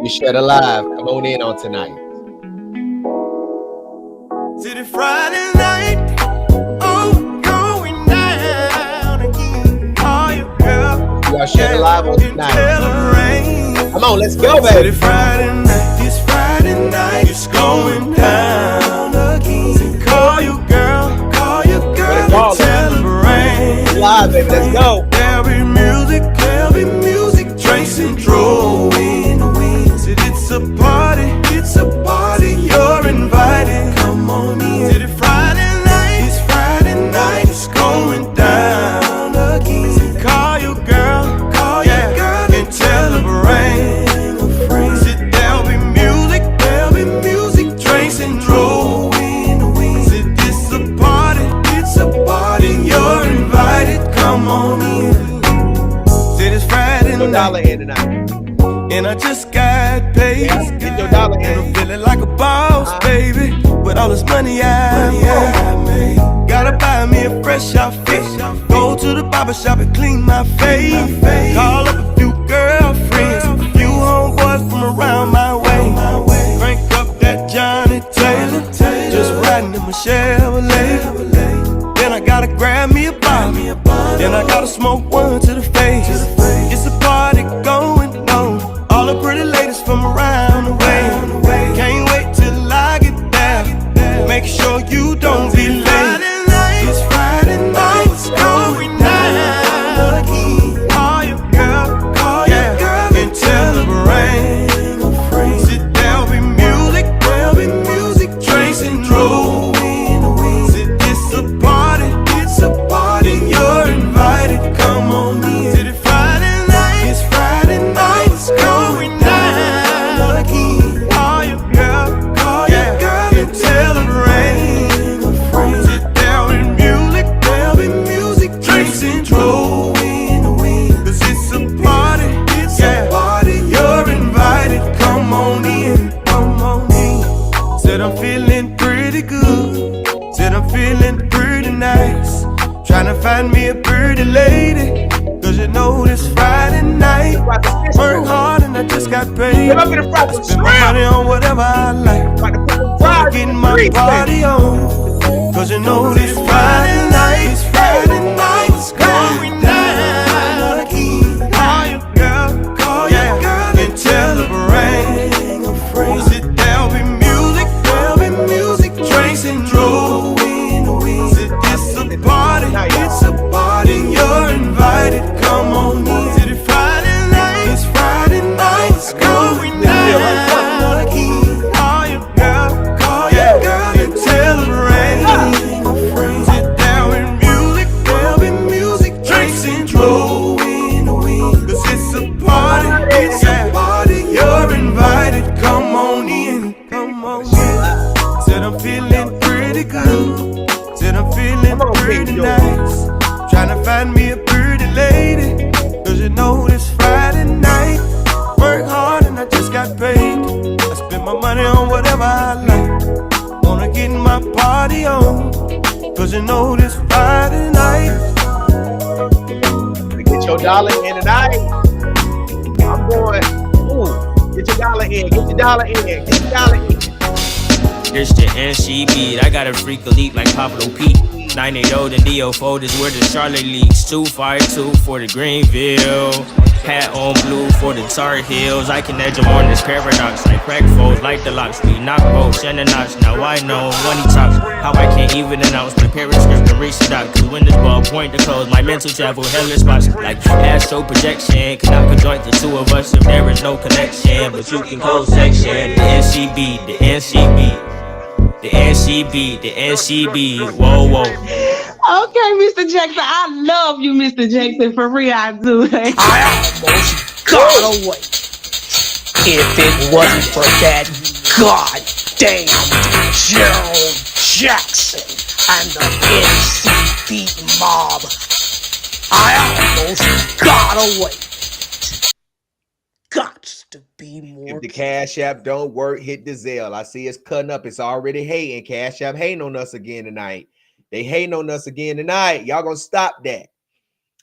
You Shed Alive. Come on in on tonight. City Friday night. Oh, going down again. Call your girl. Y'all Shed Alive on tonight. Come on, let's go, baby. City Friday night. This Friday night. It's going down again. Call your girl. Call your girl. And tell her rain. Live, baby. Let's go. There'll be music, drinks and drove in the wind. Said it's a party, you're invited. Come on in. Said it's Friday night, it's going down again. Said call your girl, and tell her bring a friend. Said there'll be music, drinks and drove in the wind. Said it's a party, you're invited. Come on in. Said it's Friday night. $1 in tonight. And I just got paid. Get your dollar in. And I'm feeling like a boss, baby. With all this money I made. Gotta buy me a fresh outfit. Go to the barber shop and clean my face. Call up a few girlfriends, a few homeboys from around my way. Crank up that Johnny Taylor, just riding in my Chevrolet. Then I gotta grab me a bottle. Then I gotta smoke one to the face. It's a party going on. All the pretty ladies from around the way. Can't wait till I get there. Make sure you don't be late. It's Friday night, it's going down again. Call your girl, and tell her bring a friend. Said there'll be music, drinks and drove in the wind. Said it's a party, you're invited. Come on in. Said it's Friday night, it's going down again. Call your girl, and tell her bring a friend. Said there'll be music, drinks and drove in the wind. 'Cause it's a party, you're invited. Come on in. Said I'm feeling pretty good. Said I'm feeling pretty nice. Tryna find me a pretty lady. 'Cause you know this Friday night. Work hard and I just got paid. I spend my money on whatever I like. Getting my party on. 'Cause you know this Friday night. It's going down again. Call your girl, and tell her bring a friend. Said there'll be music, drinks and drove in the wind. Said it's a party, you're invited. Come on in. Said it's Friday night, it's going down again. Call your girl, and tell her bring a friend. Said there'll be music, drinks and drove in the wind. 'Cause it's a party, you're invited. Come on in. Said I'm feeling pretty good. Said I'm feeling pretty nice. Tryna find me a pretty lady. 'Cause you know this Friday night. Work hard and I just got paid. I spend my money on whatever I like. Wanna get my party on. 'Cause you know this Friday night. Get your dollar in tonight. I'm going. Ooh, get your dollar in. Get your dollar in. Get your dollar in. This the NCB, I got a freak elite like Pablo Pete. 980 the DO4, this where the Charlotte leaks. 252 for the Greenville. Hat on blue for the Tar Heels. I can edge them on this paradox. I crack foes like the locks. We knock bolts and the notch. Now I know when he talks how I can't even announce my parents' script and reach the dock. Cause when this ball point to close, my mental travel hellish spots like astro projection. Cannot conjoint the two of us if there is no connection. But you can close section. The NCB, the NCB. The NCB, whoa, whoa. Okay, Mr. Jackson, I love you, Mr. Jackson, for real, I do. I almost got away. If it wasn't for that goddamn Gerald Jackson and the NCB mob, I almost got away. Gots to be more. If the Cash App don't work, hit the Zelle. I see it's cutting up. It's already hating. Cash App hating on us again tonight. They hating on us again tonight. Y'all gonna stop that.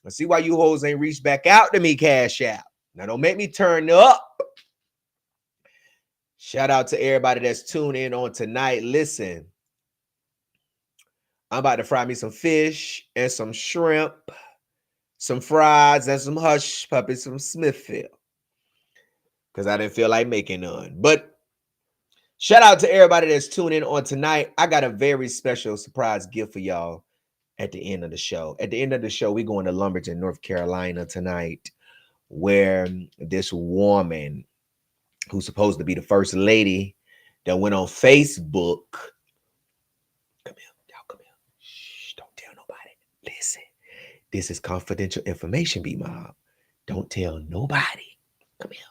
I see why you hoes ain't reached back out to me, Cash App. Now don't make me turn up. Shout out to everybody that's tuned in on tonight. Listen, I'm about to fry me some fish and some shrimp, some fries and some hush puppies from Smithfield. Because I didn't feel like making none. But shout out to everybody that's tuned in on tonight. I got a very special surprise gift for y'all at the end of the show. At the end of the show, we're going to Lumberton, North Carolina tonight, where this woman who's supposed to be the first lady that went on Facebook. Come here, y'all come here. Shh, don't tell nobody. Listen, this is confidential information, B-Mob. Don't tell nobody. Come here.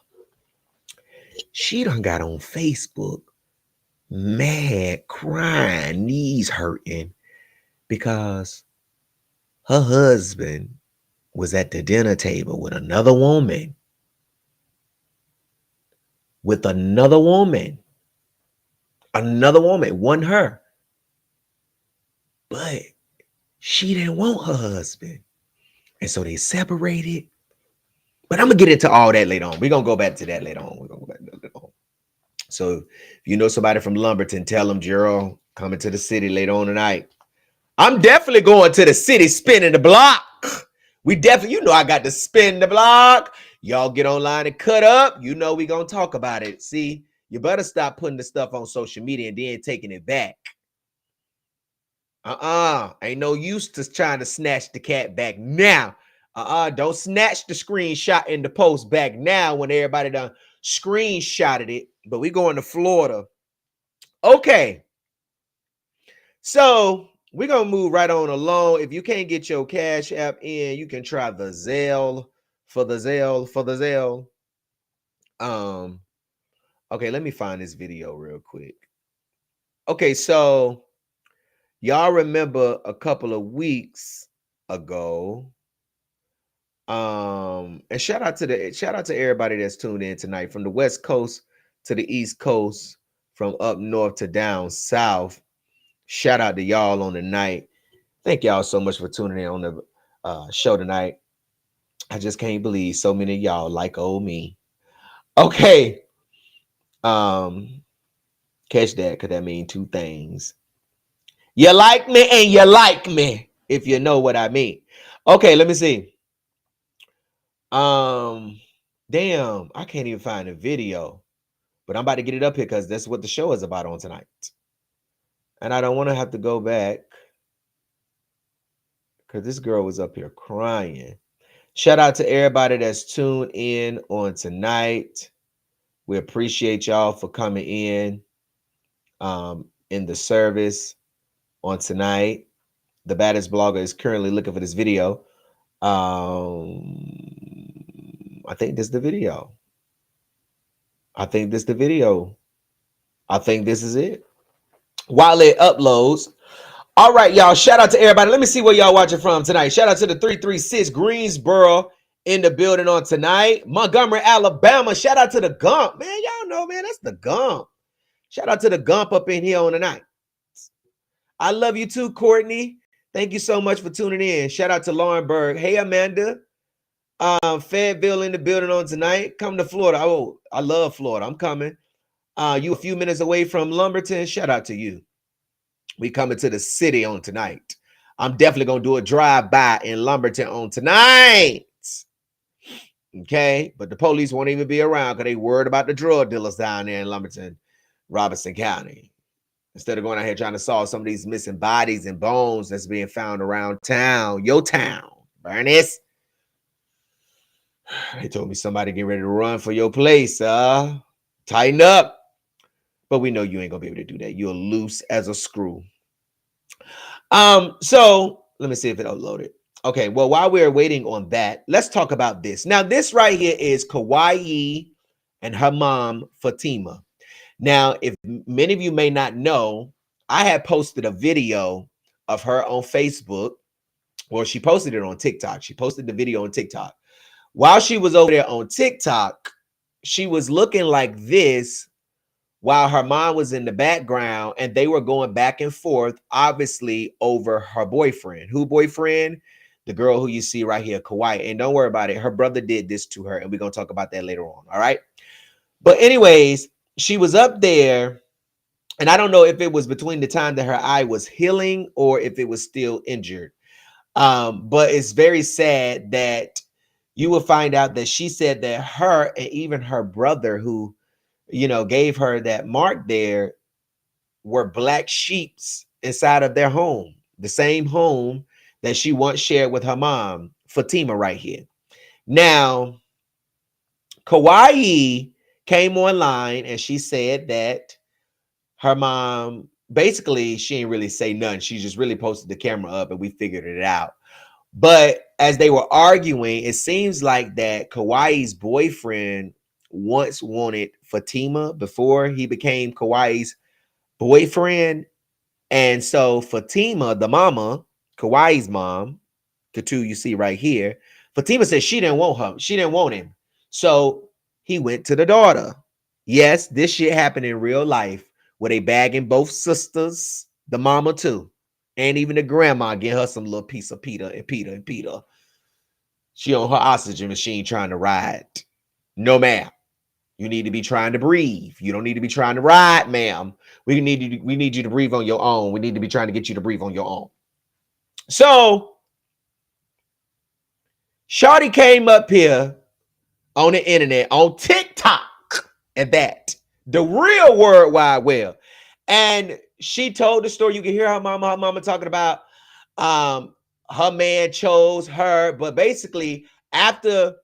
She done got on Facebook, mad, crying, knees hurting, because her husband was at the dinner table with another woman. Another woman, wasn't her. But she didn't want her husband. And so they separated. But I'm going to get into all that later on. We're going to go back to that later on. So if you know somebody from Lumberton, tell them Gerald coming to the city later on tonight. I'm definitely going to the city, spinning the block. We definitely, you know, I got to spin the block. Y'all get online and cut up. You know we going to talk about it. See, you better stop putting the stuff on social media and then taking it back. Ain't no use to trying to snatch the cat back now. Don't snatch the screenshot in the post back now when everybody done screenshotted it. But we going to Florida. Okay. So we're going to move right on along. If you can't get your Cash App in, you can try the Zelle for the Zelle. Okay, let me find this video real quick. Okay, so y'all remember a couple of weeks ago. And shout out to everybody that's tuned in tonight, from the West Coast to the East Coast, from up north to down south. Shout out to y'all on the night. Thank y'all so much for tuning in on the show tonight. I just can't believe so many of y'all like old me. Okay. Catch that, because that means two things. You like me and you like me, if you know what I mean. Okay, let me see. Damn, I can't even find a video, but I'm about to get it up here because that's what the show is about on tonight. And I don't want to have to go back because this girl was up here crying. Shout out to everybody that's tuned in on tonight. We appreciate y'all for coming in the service on tonight. The baddest blogger is currently looking for this video. I think this is the video. I think this is it. While it uploads. All right, y'all. Shout out to everybody. Let me see where y'all watching from tonight. Shout out to the 336 Greensboro in the building on tonight. Montgomery, Alabama. Shout out to the Gump. Man, y'all know, man, that's the Gump. Shout out to the Gump up in here on the night. I love you too, Courtney. Thank you so much for tuning in. Shout out to Laurenburg. Hey, Amanda. Fayetteville in the building on tonight. Come to Florida. Oh, I love Florida. I'm coming. You a few minutes away from Lumberton. Shout out to you. We coming to the city on tonight. I'm definitely going to do a drive-by in Lumberton on tonight. Okay? But the police won't even be around because they worried about the drug dealers down there in Lumberton, Robertson County. Instead of going out here trying to solve some of these missing bodies and bones that's being found around town. Your town, Bernice. They told me somebody get ready to run for your place. Tighten up. But we know you ain't going to be able to do that. You're loose as a screw. So let me see if it uploaded. Okay, well, while we're waiting on that, let's talk about this. Now, this right here is Kawaii and her mom, Fatima. Now, if many of you may not know, I had posted a video of her on Facebook. Well, she posted it on TikTok. She posted the video on TikTok. While she was over there on TikTok, she was looking like this while her mom was in the background, and they were going back and forth, obviously, over her boyfriend. Who boyfriend? The girl who you see right here, Kawaii. And don't worry about it. Her brother did this to her, and we're going to talk about that later on, all right? But anyways, she was up there, and I don't know if it was between the time that her eye was healing or if it was still injured. But it's very sad that you will find out that she said that her and even her brother, who gave her that mark there, were black sheeps inside of their home, the same home that she once shared with her mom, Fatima, right here. Now, Kawaii came online and she said that her mom, basically, she ain't really say nothing. She just really posted the camera up and we figured it out. But as they were arguing, it seems like that Kawaii's boyfriend once wanted Fatima before he became Kawaii's boyfriend. And so Fatima, the mama, Kawaii's mom, the two you see right here, Fatima said she didn't want her. She didn't want him. So he went to the daughter. Yes, this shit happened in real life where they bagging both sisters, the mama too, and even the grandma getting her some little piece of Peter and Peter and Peter. She on her oxygen machine trying to ride. No, ma'am. You need to be trying to breathe. You don't need to be trying to ride, ma'am. We need you to breathe on your own. We need to be trying to get you to breathe on your own. So Shawty came up here on the internet, on TikTok, and that, the real World Wide Web. And she told the story. You can hear her mama talking about her man chose her. But basically, after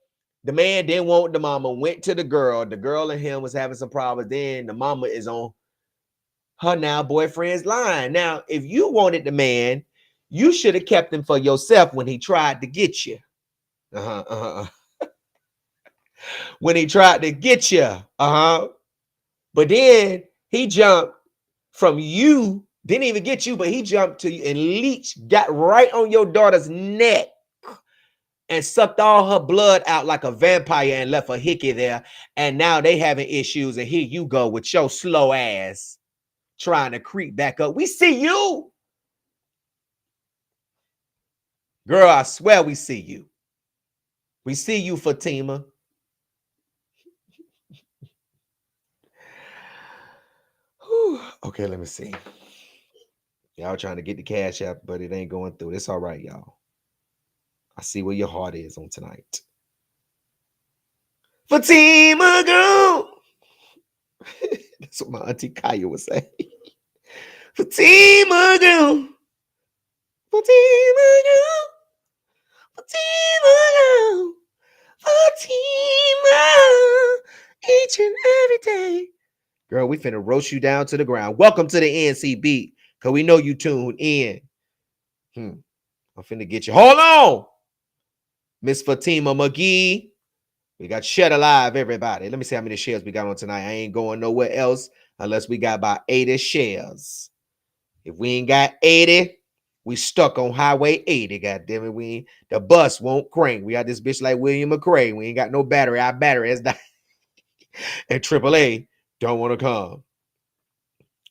the man didn't want the mama, went to the girl and him was having some problems. Then the mama is on her now boyfriend's line. Now, if you wanted the man, you should have kept him for yourself when he tried to get you. When he tried to get you. But then he jumped from you, didn't even get you, but he jumped to you and leech got right on your daughter's neck and sucked all her blood out like a vampire and left a hickey there. And now they having issues, and here you go with your slow ass trying to creep back up. We see you. Girl, I swear we see you. We see you, Fatima. Okay, let me see. Y'all trying to get the cash app, but it ain't going through. It's all right, y'all. I see where your heart is on tonight. Fatima, girl. That's what my auntie Kaya would say. Fatima, girl. Fatima, girl. Fatima, girl. Fatima. Each and every day. Girl, we finna roast you down to the ground. Welcome to the NC Beat, because we know you tuned in. I'm finna get you. Hold on. Miss Fatima McGee. We got Shed Alive, everybody. Let me see how many shares we got on tonight. I ain't going nowhere else unless we got about 80 shares. If we ain't got 80, we stuck on Highway 80. God damn it, the bus won't crank. We got this bitch like William McRae. We ain't got no battery. Our battery is not. And AAA don't want to come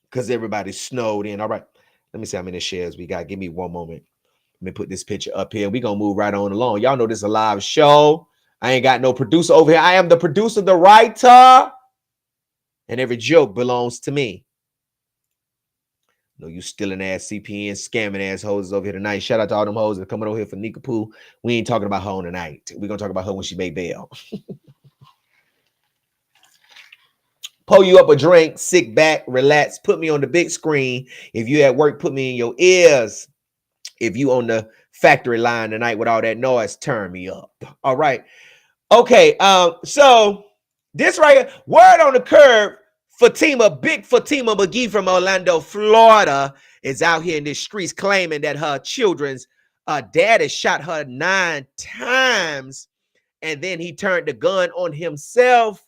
because everybody's snowed in. All right, let me see how many shares we got. Give me one moment. Let me put this picture up here. We're going to move right on along. Y'all know this is a live show. I ain't got no producer over here. I am the producer, the writer. And every joke belongs to me. No, you stealing ass CPN, scamming ass hoes over here tonight. Shout out to all them hoes that are coming over here for Nika Poo. We ain't talking about her on tonight. We're going to talk about her when she made bail. Pour you up a drink, sit back, relax, put me on the big screen. If you at work, put me in your ears. If you on the factory line tonight with all that noise, turn me up. All right. Okay. So this right here, word on the curb, Big Fatima McGee from Orlando, Florida, is out here in the streets claiming that her children's daddy shot her 9 times, and then he turned the gun on himself.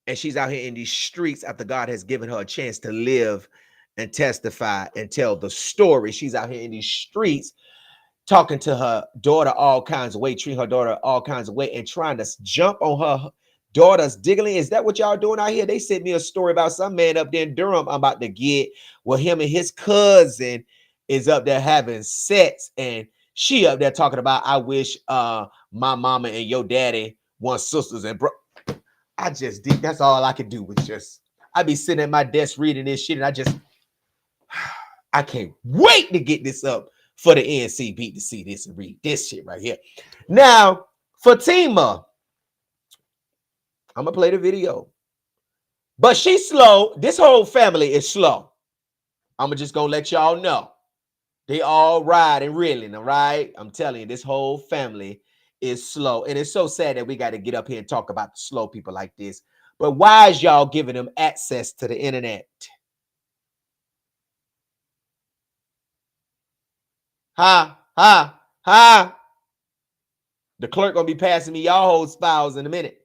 And she's out here in these streets after God has given her a chance to live and testify and tell the story. She's out here in these streets talking to her daughter all kinds of way, treating her daughter all kinds of way, and trying to jump on her daughter's diggling. Is that what y'all doing out here? They sent me a story about some man up there in Durham I'm about to get, where him and his cousin is up there having sex, and she up there talking about, I wish my mama and your daddy want sisters and bro. I just did. That's all I could do was just. I be sitting at my desk reading this shit, and I can't wait to get this up for the NCB to see this and read this shit right here. Now, Fatima, I'm gonna play the video, but she's slow. This whole family is slow. I'm just gonna let y'all know. They all ride and reeling, all right? I'm telling you, this whole family is slow. And it's so sad that we got to get up here and talk about the slow people like this. But why is y'all giving them access to the internet? Ha. The clerk gonna be passing me y'all whole files in a minute.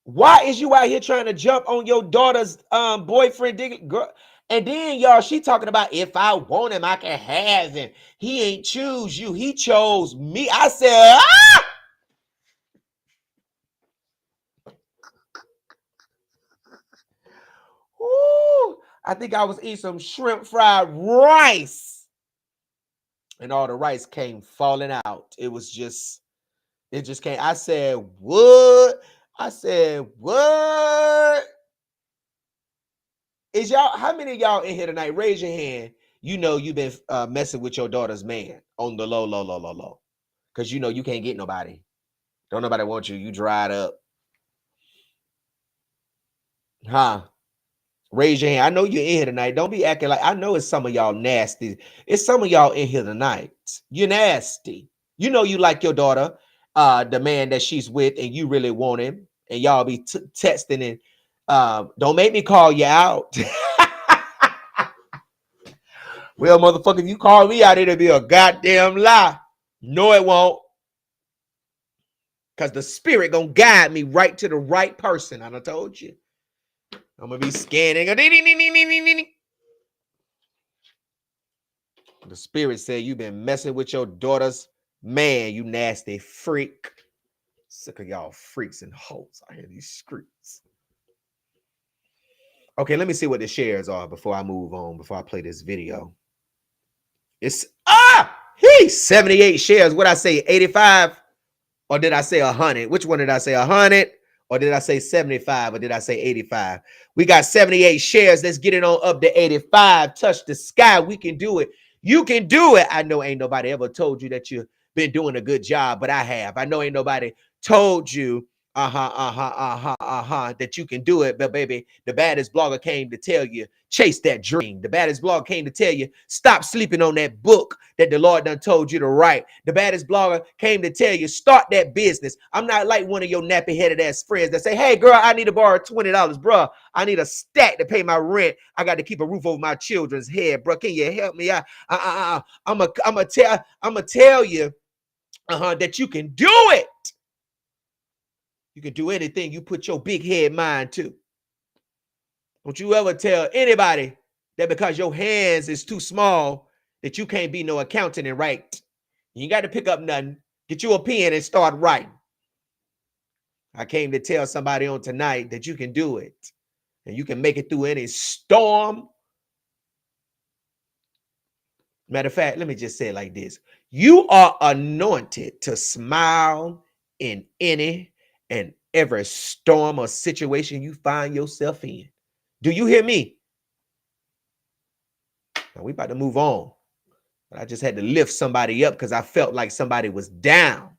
Why is you out here trying to jump on your daughter's boyfriend, girl? And then y'all, she talking about if I want him, I can have him. He ain't choose you, he chose me. I said, ooh, I think I was eating some shrimp fried rice, and all the rice came falling out. It just came. I said, what? Is y'all, how many of y'all in here tonight? Raise your hand. You know you've been messing with your daughter's man on the low. Because you know you can't get nobody. Don't nobody want you. You dried up. Huh? Raise your hand. I know you're in here tonight. Don't be acting like, I know it's some of y'all nasty. It's some of y'all in here tonight. You're nasty. You know you like your daughter, the man that she's with, and you really want him. And y'all be texting and don't make me call you out. Well, motherfucker, if you call me out, it'll be a goddamn lie. No, it won't. Because the spirit gonna guide me right to the right person. I done told you. I'm gonna be scanning. The spirit said you've been messing with your daughter's man, you nasty freak. Sick of y'all freaks and hoes out here, these streets. Okay, let me see what the shares are before I move on, before I play this video. It's 78 shares. What I say, 85? Or did I say 100? Which one did I say, 100? Or did I say 75? Or did I say 85? We got 78 shares. Let's get it on up to 85. Touch the sky. We can do it. You can do it. I know ain't nobody ever told you that you've been doing a good job, but I have. I know ain't nobody told you that you can do it. But baby, the baddest blogger came to tell you, chase that dream. The baddest blogger came to tell you, stop sleeping on that book that the Lord done told you to write. The baddest blogger came to tell you, start that business. I'm not like one of your nappy headed ass friends that say, hey girl, I need to borrow $20. Bruh, I need a stack to pay my rent. I got to keep a roof over my children's head. Bruh, can you help me out? I'm gonna tell you that you can do it. You can do anything you put your big head mind to. Don't you ever tell anybody that because your hands is too small that you can't be no accountant and write. You ain't got to pick up nothing. Get you a pen and start writing. I came to tell somebody on tonight that you can do it. And you can make it through any storm. Matter of fact, let me just say it like this. You are anointed to smile in any and every storm or situation you find yourself in. Do you hear me? Now we about to move on. But I just had to lift somebody up because I felt like somebody was down.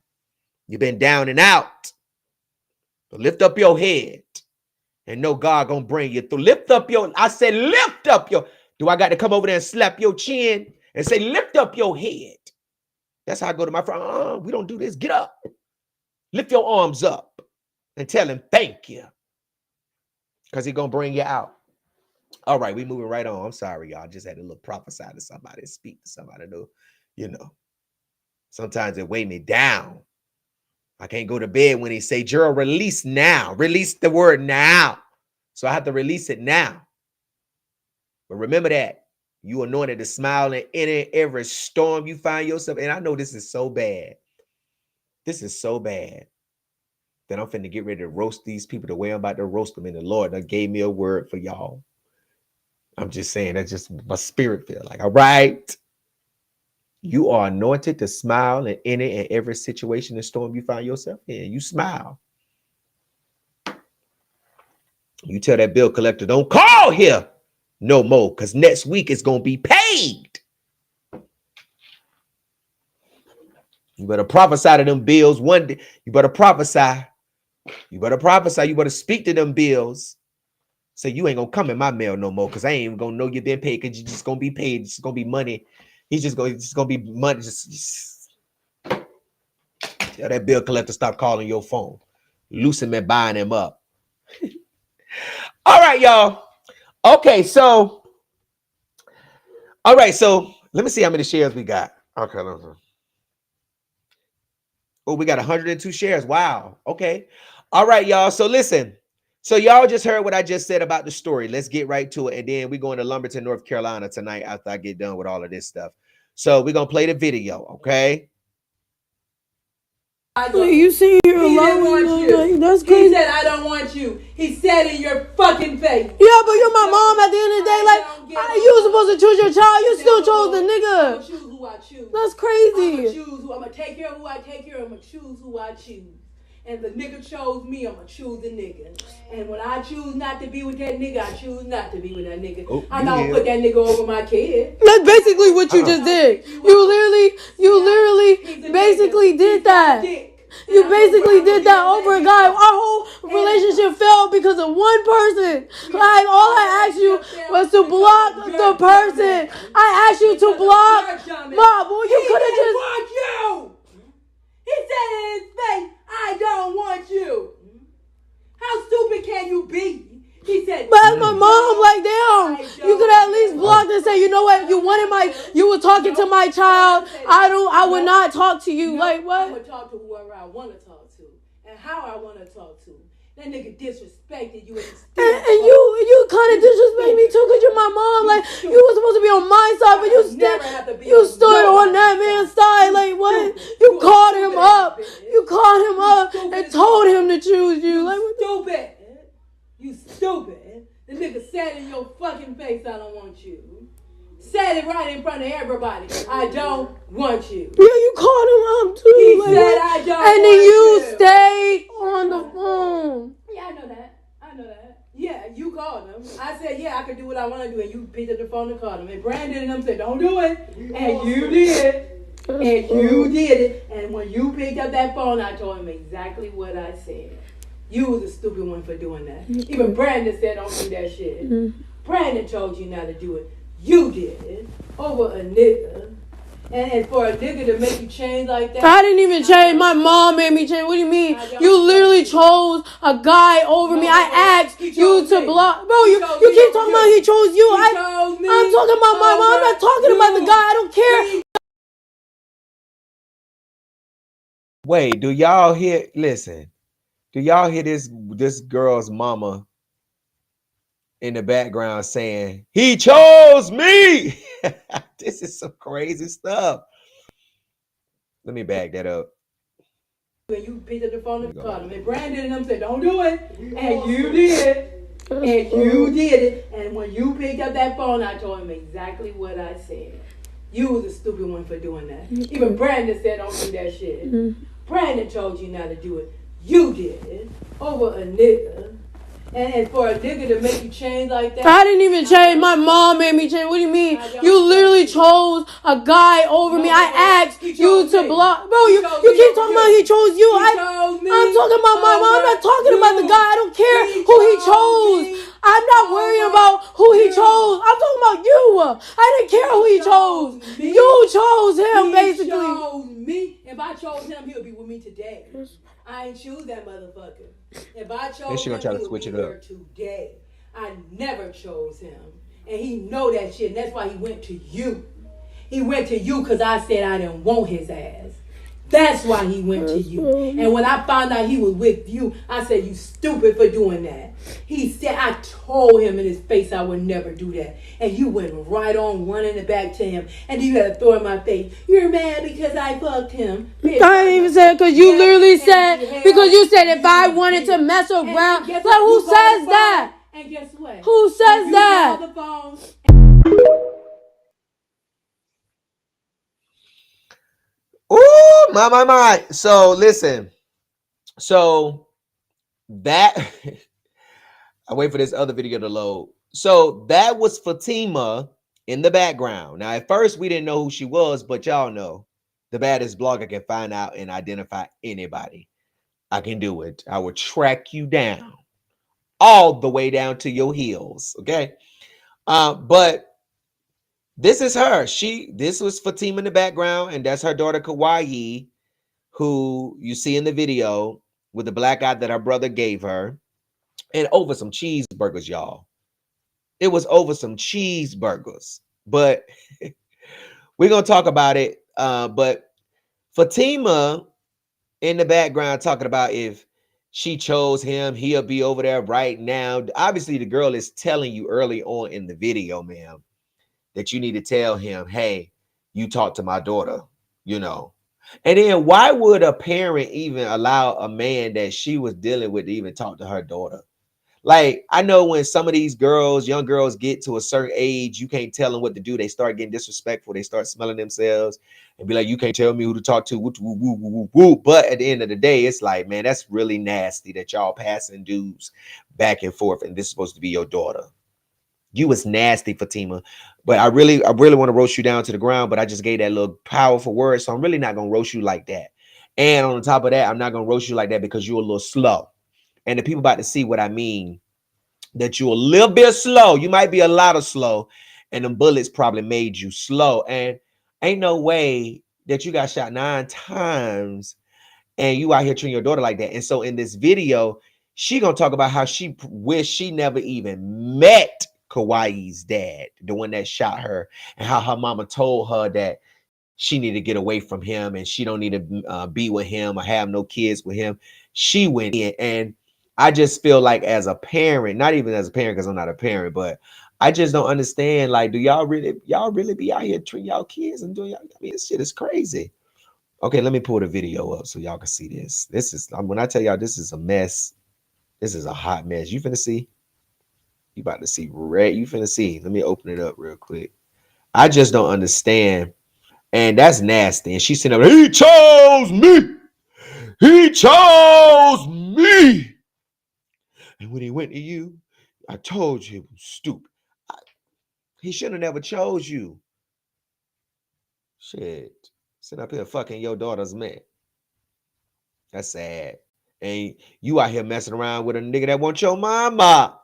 You've been down and out. So lift up your head and know God gonna bring you through. Lift up your, I said lift up your, do I got to come over there and slap your chin and say lift up your head? That's how I go to my friend. We don't do this. Get up. Lift your arms up and tell him thank you. Because he's going to bring you out. All right, we moving right on. I'm sorry, y'all. Just had to look prophesy to somebody, speak to somebody. Sometimes it weigh me down. I can't go to bed when he say, Gerald, release now. Release the word now. So I have to release it now. But remember that. You anointed to smile in every storm you find yourself. And I know this is so bad. This is so bad that I'm finna get ready to roast these people the way I'm about to roast them. And the Lord done gave me a word for y'all. I'm just saying, that's just my spirit feel like. All right. You are anointed to smile in any and every situation and storm you find yourself in. You smile. You tell that bill collector, don't call here no more, because next week it's going to be paid. You better prophesy to them bills one day. You better prophesy. You better prophesy. You better speak to them bills. Say, you ain't going to come in my mail no more, because I ain't even going to know you've been paid, because you're just going to be paid. It's going to be money. It's just going to be money. Just tell that bill collector, stop calling your phone. Loosen me buying them up. All right, y'all. Okay, so. All right, so let me see how many shares we got. Okay, oh, we got 102 shares. Wow. Okay. All right, y'all. So listen. So y'all just heard what I just said about the story. Let's get right to it. And then we're going to Lumberton, North Carolina tonight after I get done with all of this stuff. So we're going to play the video, okay? You see here He didn't want you. That's crazy. He said, I don't want you. He said in your fucking face. Yeah, but you're my mom at the end of the day. Like, you were supposed to choose your child. You still chose the I'm nigga. going to choose who I choose. That's crazy. I'm going to take care of who I take care of. I'm going to choose who I choose. And the nigga chose me, I'm going to choose the nigga. And when I choose not to be with that nigga, I choose not to be with that nigga. Oh, I'm not going to put that nigga over my kid. That's basically what you just did. You literally basically did that. You basically did that over a guy. Our whole relationship failed because of one person. Like, all I asked you was to block the person. I asked you to block Mom. Well, you could have just. Want you. He said in his face, I don't want you. How stupid can you be? He said, but as my mom, like, damn, you could at least block and say, you know what, you were talking to my child. I would not talk to you. Like, what? I'm going to talk to whoever I want to talk to and how I want to talk to. That nigga disrespected you. And you kind of disrespect me too, because you're my mom. Like, you were supposed to be on my side, but you stood on that man's side. Like, what? You called him up. You called him up and told him to choose you. Like, what? Stupid. You stupid. The nigga said in your fucking face, I don't want you. Said it right in front of everybody. I don't want you. Yeah, you called him up too. He like, said I don't and then want you stayed on the phone. Yeah, I know that. Yeah, you called him. I said, yeah, I could do what I want to do. And you picked up the phone and called him. And Brandon and them said, don't do it. And you did. And you did it. And when you picked up that phone, I told him exactly what I said. You was a stupid one for doing that. Even Brandon said, don't do that shit. Brandon told you not to do it. You did it. Over a nigga. And for a nigga to make you change like that. I didn't even change. My mom made me change. What do you mean? You literally chose a guy over me. I asked you to block. Bro, you keep talking about he chose you. I'm talking about my mom. I'm not talking about the guy. I don't care. Wait, do y'all hear? Listen, do y'all hear this girl's mama in the background saying, he chose me? This is some crazy stuff. Let me back that up. When you picked up the phone and called him, and Brandon and them said, don't do it. And you did. And you did it. And when you picked up that phone, I told him exactly what I said. You was a stupid one for doing that. Even Brandon said, don't do that shit. Brandon told you not to do it. You did it. Over a nigga. And for a nigga to make you change like that. I didn't even change. My mom made me change. What do you mean? You literally chose a guy over me. I asked you to block. Bro, you keep talking about he chose you. I'm talking about my mom. I'm not talking about the guy. I don't care who he chose. I'm not worrying about who he chose. I'm talking about you. I didn't care who he chose. You chose him, basically. He chose me. If I chose him, he'll be with me today. I ain't choose that motherfucker. If I chose she gonna try to switch it up today. I never chose him. And he know that shit. And that's why he went to you. He went to you because I said I didn't want his ass. That's why he went to you. And when I found out he was with you, I said, you stupid for doing that. He said, I told him in his face I would never do that. And you went right on running it back to him. And you got to throw in my face, you're mad because I fucked him. Bitch, I didn't even say it because you literally said, because you said if I wanted to mess around. Like, who says that? And guess what? Who says that? You call the phone. Oh, my. So listen. So that I wait for this other video to load. So that was Fatima in the background. Now, at first, we didn't know who she was, but y'all know the baddest blogger can find out and identify anybody. I can do it. I will track you down all the way down to your heels. Okay. But this is her. This was Fatima in the background, and that's her daughter Kawaii, who you see in the video with the black eye that her brother gave her, and over some cheeseburgers, y'all. It was over some cheeseburgers, but we're gonna talk about it. But Fatima in the background talking about if she chose him, he'll be over there right now. Obviously, the girl is telling you early on in the video, ma'am, that you need to tell him, hey, you talk to my daughter, you know. And then why would a parent even allow a man that she was dealing with to even talk to her daughter? Like, I know when some of these girls, young girls, get to a certain age, you can't tell them what to do. They start getting disrespectful. They start smelling themselves and be like, you can't tell me who to talk to. Woo, woo, woo, woo, woo. But at the end of the day, it's like, man, that's really nasty that y'all passing dudes back and forth. And this is supposed to be your daughter. You was nasty, Fatima. But I really want to roast you down to the ground. But I just gave that little powerful word. So I'm really not going to roast you like that. And on top of that, I'm not going to roast you like that because you're a little slow. And the people about to see what I mean, that you're a little bit slow. You might be a lot of slow, and them bullets probably made you slow. And ain't no way that you got shot 9 times and you out here treating your daughter like that. And so in this video, she gonna talk about how she wish she never even met Kawaii's dad, the one that shot her, and how her mama told her that she need to get away from him and she don't need to be with him or have no kids with him. She went in, and I just feel like as a parent, not even as a parent because I'm not a parent, but I just don't understand. Like, do y'all really be out here treating y'all kids and doing y'all? I mean, this shit is crazy. Okay, let me pull the video up so y'all can see this. This is when I tell y'all this is a mess. This is a hot mess. You finna see? You about to see red? You finna see? Let me open it up real quick. I just don't understand. And that's nasty. And she's sitting up, he chose me. He chose me. And when he went to you, I told you it was stupid. He shouldn't have never chose you. Shit. Sitting up here fucking your daughter's man. That's sad. And you out here messing around with a nigga that wants your mama.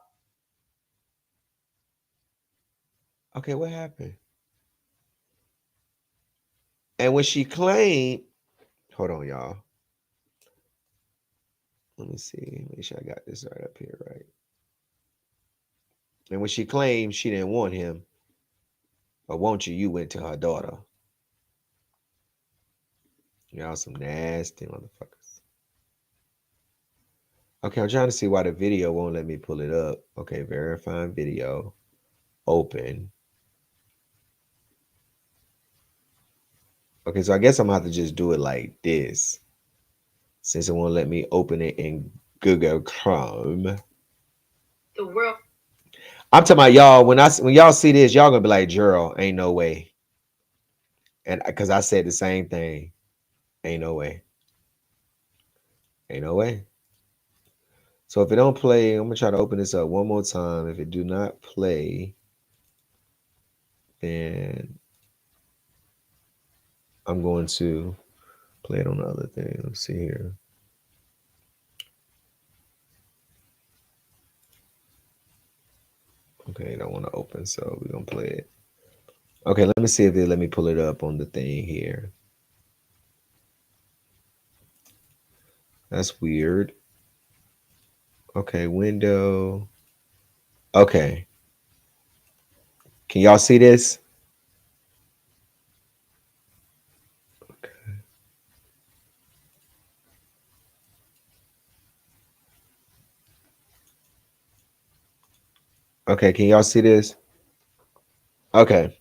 Okay, what happened? And when she claimed, hold on, y'all. Let me see. Make sure I got this right up here, right? And when she claimed she didn't want him, but won't you, you went to her daughter. Y'all some nasty motherfuckers. Okay, I'm trying to see why the video won't let me pull it up. Okay, verifying video. Open. Okay, so I guess I'm gonna have to just do it like this, since it won't let me open it in Google Chrome. The world. I'm talking about y'all. When y'all see this, y'all gonna be like, Gerald, ain't no way. And because I said the same thing, ain't no way. Ain't no way. So if it don't play, I'm gonna try to open this up one more time. If it do not play, then I'm going to play it on the other thing. Let's see here. Okay, don't want to open, so we're gonna play it. Okay, let me see if they let me pull it up on the thing here. That's weird. Okay, window. Okay. Can y'all see this? Okay. Okay, can y'all see this? Okay.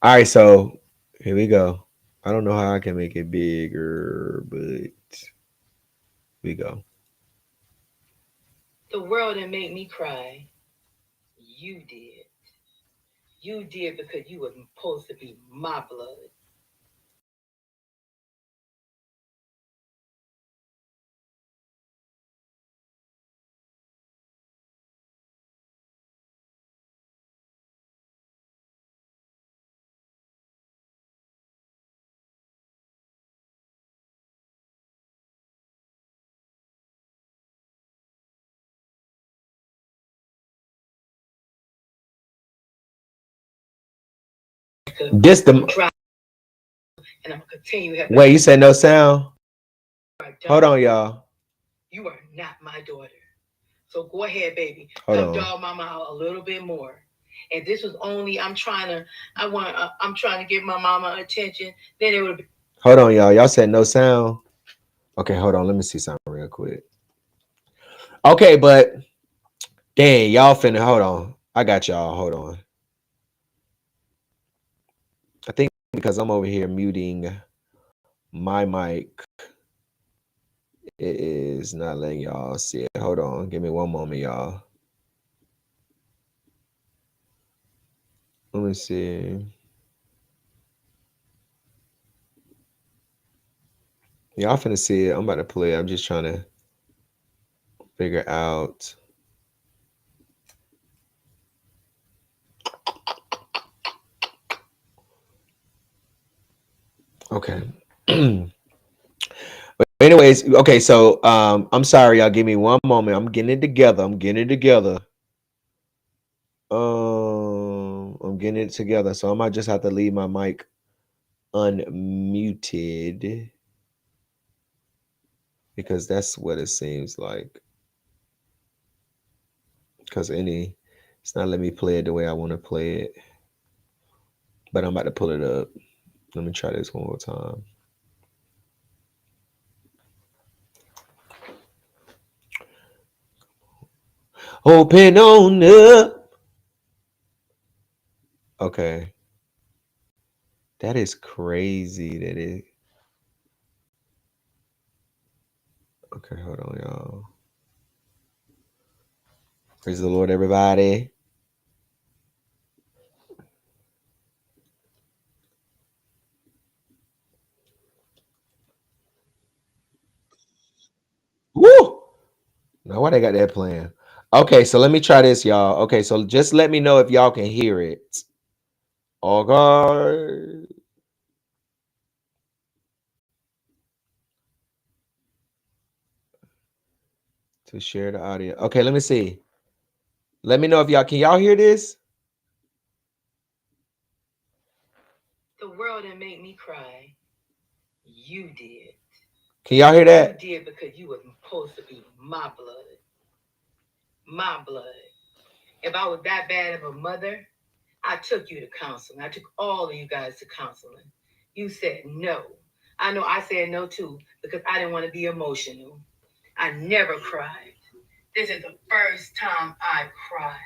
All right, so here we go. I don't know how I can make it bigger, but we go. The world that made me cry, you did. You did because you were supposed to be my blood. This the and I'm gonna continue. Wait, you said no sound? Hold on, y'all. You are not my daughter. So go ahead, baby. Come dog mama out a little bit more. And this was only I'm trying to give my mama attention. Then it would be. Hold on, y'all. Y'all said no sound. Okay, hold on. Let me see something real quick. Okay, but dang, y'all finna hold on. I got y'all. Hold on. I think because I'm over here muting my mic, it is not letting y'all see it. Hold on. Give me one moment, y'all. Let me see. Y'all finna see it. I'm about to play it. I'm just trying to figure out. Okay. But anyways, okay, so I'm sorry, y'all. Give me one moment. I'm getting it together. I'm getting it together. I'm getting it together. So I might just have to leave my mic unmuted because that's what it seems like. Because it's not letting me play it the way I want to play it. But I'm about to pull it up. Let me try this one more time. Open on up. Okay. That is crazy. That is. Okay, hold on, y'all. Praise the Lord, everybody. Woo! Now, why they got that playing? Okay, so let me try this, y'all. Okay, so just let me know if y'all can hear it. Okay. To share the audio. Okay, let me see. Let me know if y'all hear this? The world that made me cry. You did. Can y'all hear that? You did because you were supposed to be my blood. My blood. If I was that bad of a mother, I took you to counseling. I took all of you guys to counseling. You said no. I know I said no too because I didn't want to be emotional. I never cried. This is the first time I cried.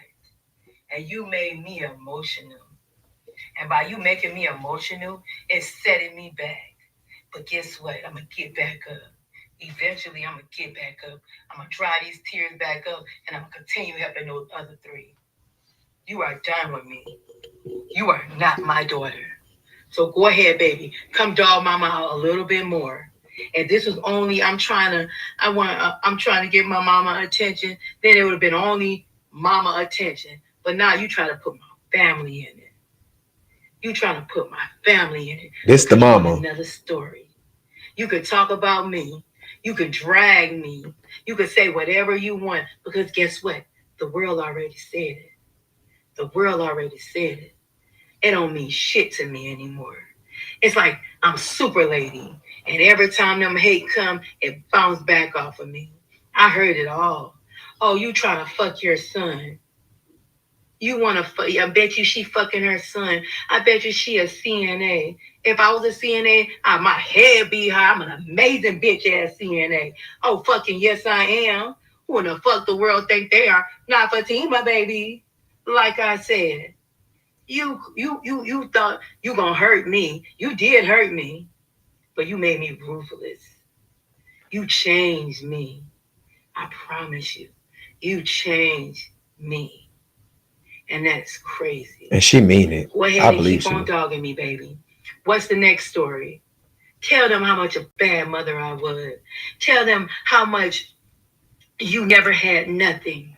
And you made me emotional. And by you making me emotional, it's setting me back. But guess what? I'm going to get back up. Eventually, I'm going to get back up. I'm going to dry these tears back up, and I'm going to continue helping those other three. You are done with me. You are not my daughter. So go ahead, baby. Come dog mama out a little bit more. And this was only, I'm trying to give my mama attention. Then it would have been only mama attention. But now you try to put my family in it. You trying to put my family in it. This the mama. Another story. You could talk about me. You could drag me. You could say whatever you want. Because guess what? The world already said it. The world already said it. It don't mean shit to me anymore. It's like I'm super lady. And every time them hate come, it bounce back off of me. I heard it all. Oh, you trying to fuck your son. You want to fuck. I bet you she fucking her son. I bet you she a CNA. If I was a CNA, my head be high. I'm an amazing bitch ass CNA. Oh, fucking yes, I am. Who in the fuck the world think they are? Not Fatima, baby. Like I said. You thought you gonna hurt me. You did hurt me, but you made me ruthless. You changed me. I promise you. You changed me. And that's crazy. And she mean it. Go ahead and keep on dogging me, baby. What's the next story? Tell them how much a bad mother I was. Tell them how much you never had nothing.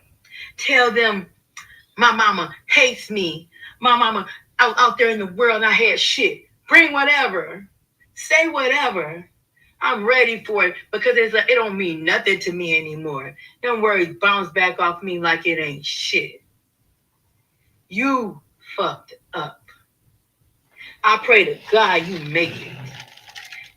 Tell them my mama hates me. My mama out there in the world, I had shit. Bring whatever. Say whatever. I'm ready for it because it don't mean nothing to me anymore. Them words bounce back off me like it ain't shit. You fucked up. I pray to God you make it.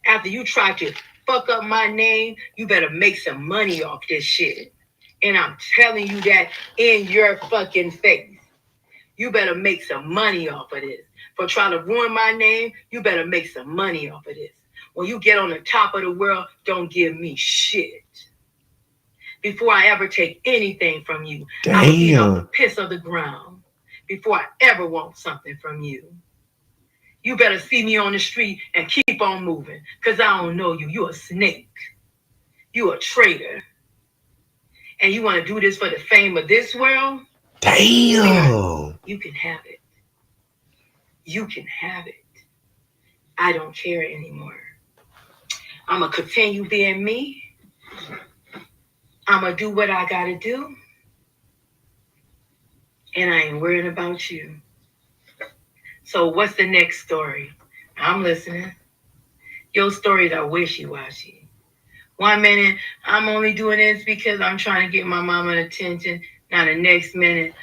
After you try to fuck up my name, you better make some money off this shit. And I'm telling you that in your fucking face. You better make some money off of this. For trying to ruin my name, you better make some money off of this. When you get on the top of the world, don't give me shit. Before I ever take anything from you, I will eat off the piss of the ground. Before I ever want something from you. You better see me on the street and keep on moving. Because I don't know you. You a snake. You a traitor. And you want to do this for the fame of this world? Damn. You can have it. You can have it. I don't care anymore. I'm going to continue being me. I'm going to do what I got to do. And I ain't worried about you. So what's the next story? I'm listening. Your stories are wishy-washy. 1 minute, I'm only doing this because I'm trying to get my mama attention. Now the next minute,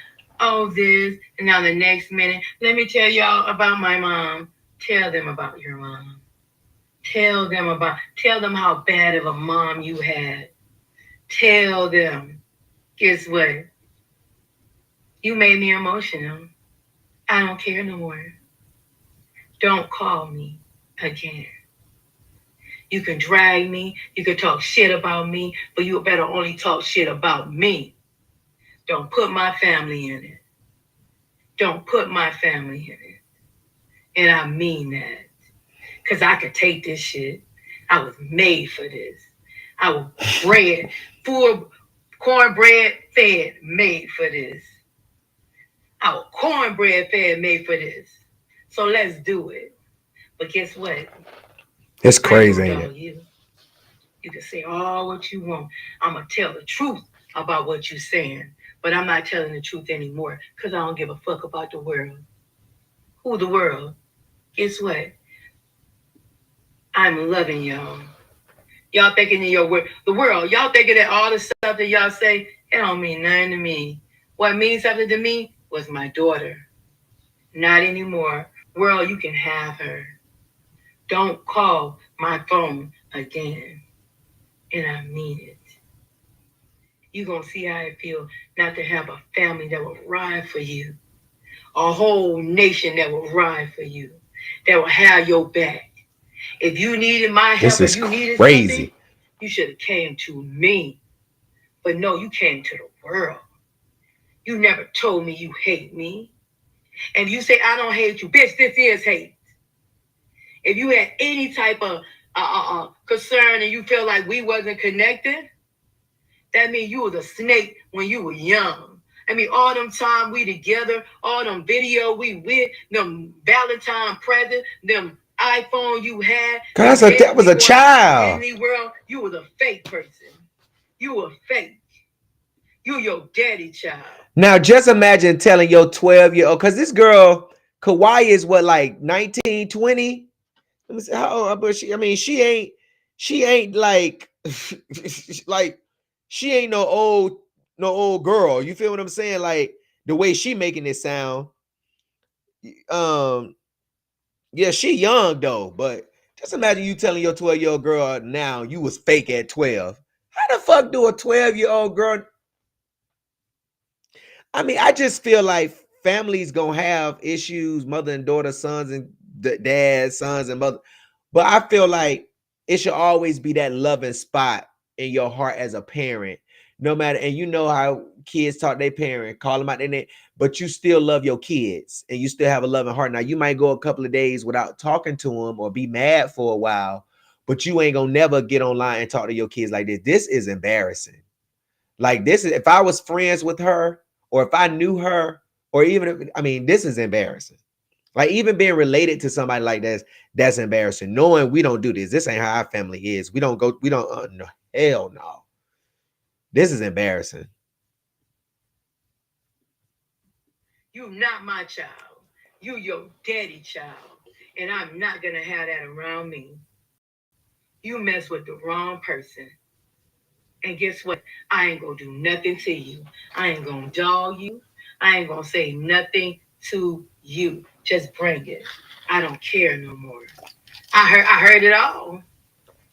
oh this. And now the next minute, let me tell y'all about my mom. Tell them about your mom. Tell them how bad of a mom you had. Tell them. Guess what? You made me emotional. I don't care no more. Don't call me again. You can drag me. You can talk shit about me, but you better only talk shit about me. Don't put my family in it. Don't put my family in it. And I mean that. Because I could take this shit. I was made for this. I was bred, full cornbread fed, made for this. I was cornbread fed, made for this. So let's do it. But guess what? It's crazy, ain't it? You can say all what you want. I'm going to tell the truth about what you're saying. But I'm not telling the truth anymore because I don't give a fuck about the world. Who the world? Guess what? I'm loving y'all. Y'all thinking in the world, y'all thinking that all the stuff that y'all say, it don't mean nothing to me. What means something to me was my daughter. Not anymore. World, you can have her. Don't call my phone again. And I mean it. You're going to see how it feels not to have a family that will ride for you. A whole nation that will ride for you. That will have your back. If you needed my help, This is if you needed crazy. something, you should have came to me. But no, you came to the world. You never told me you hate me. And you say, I don't hate you. Bitch, this is hate. If you had any type of concern and you feel like we wasn't connected, that means you was a snake when you were young. I mean, all them time we together, all them video we with, them Valentine present, them iPhone you had. Cause that was a child. Disney World, you was a fake person. You were fake. You your daddy child. Now just imagine telling your 12-year-old, because this girl, Kawaii, is what, like 19, 20? Let me see how old, but she ain't like like she ain't no old girl. You feel what I'm saying? Like the way she making it sound. Um, yeah, she young though, but just imagine you telling your 12-year-old girl now you was fake at 12. How the fuck do a 12-year-old girl? I mean, I just feel like families gonna have issues, mother and daughter, sons and dad, sons and mother. But I feel like it should always be that loving spot in your heart as a parent, no matter. And you know how kids talk their parent, call them out their name, but you still love your kids and you still have a loving heart. Now you might go a couple of days without talking to them or be mad for a while, but you ain't gonna never get online and talk to your kids like this. This is embarrassing. Like this is, if I was friends with her or if I knew her, or even if, I mean, this is embarrassing. Like even being related to somebody like that's embarrassing. Knowing we don't do this. This ain't how our family is. We don't go, we don't, no, hell no. This is embarrassing. You not my child. You your daddy child. And I'm not gonna have that around me. You mess with the wrong person. And guess what? I ain't gonna do nothing to you. I ain't gonna dog you. I ain't gonna say nothing to you. Just bring it. I don't care no more. I heard it all.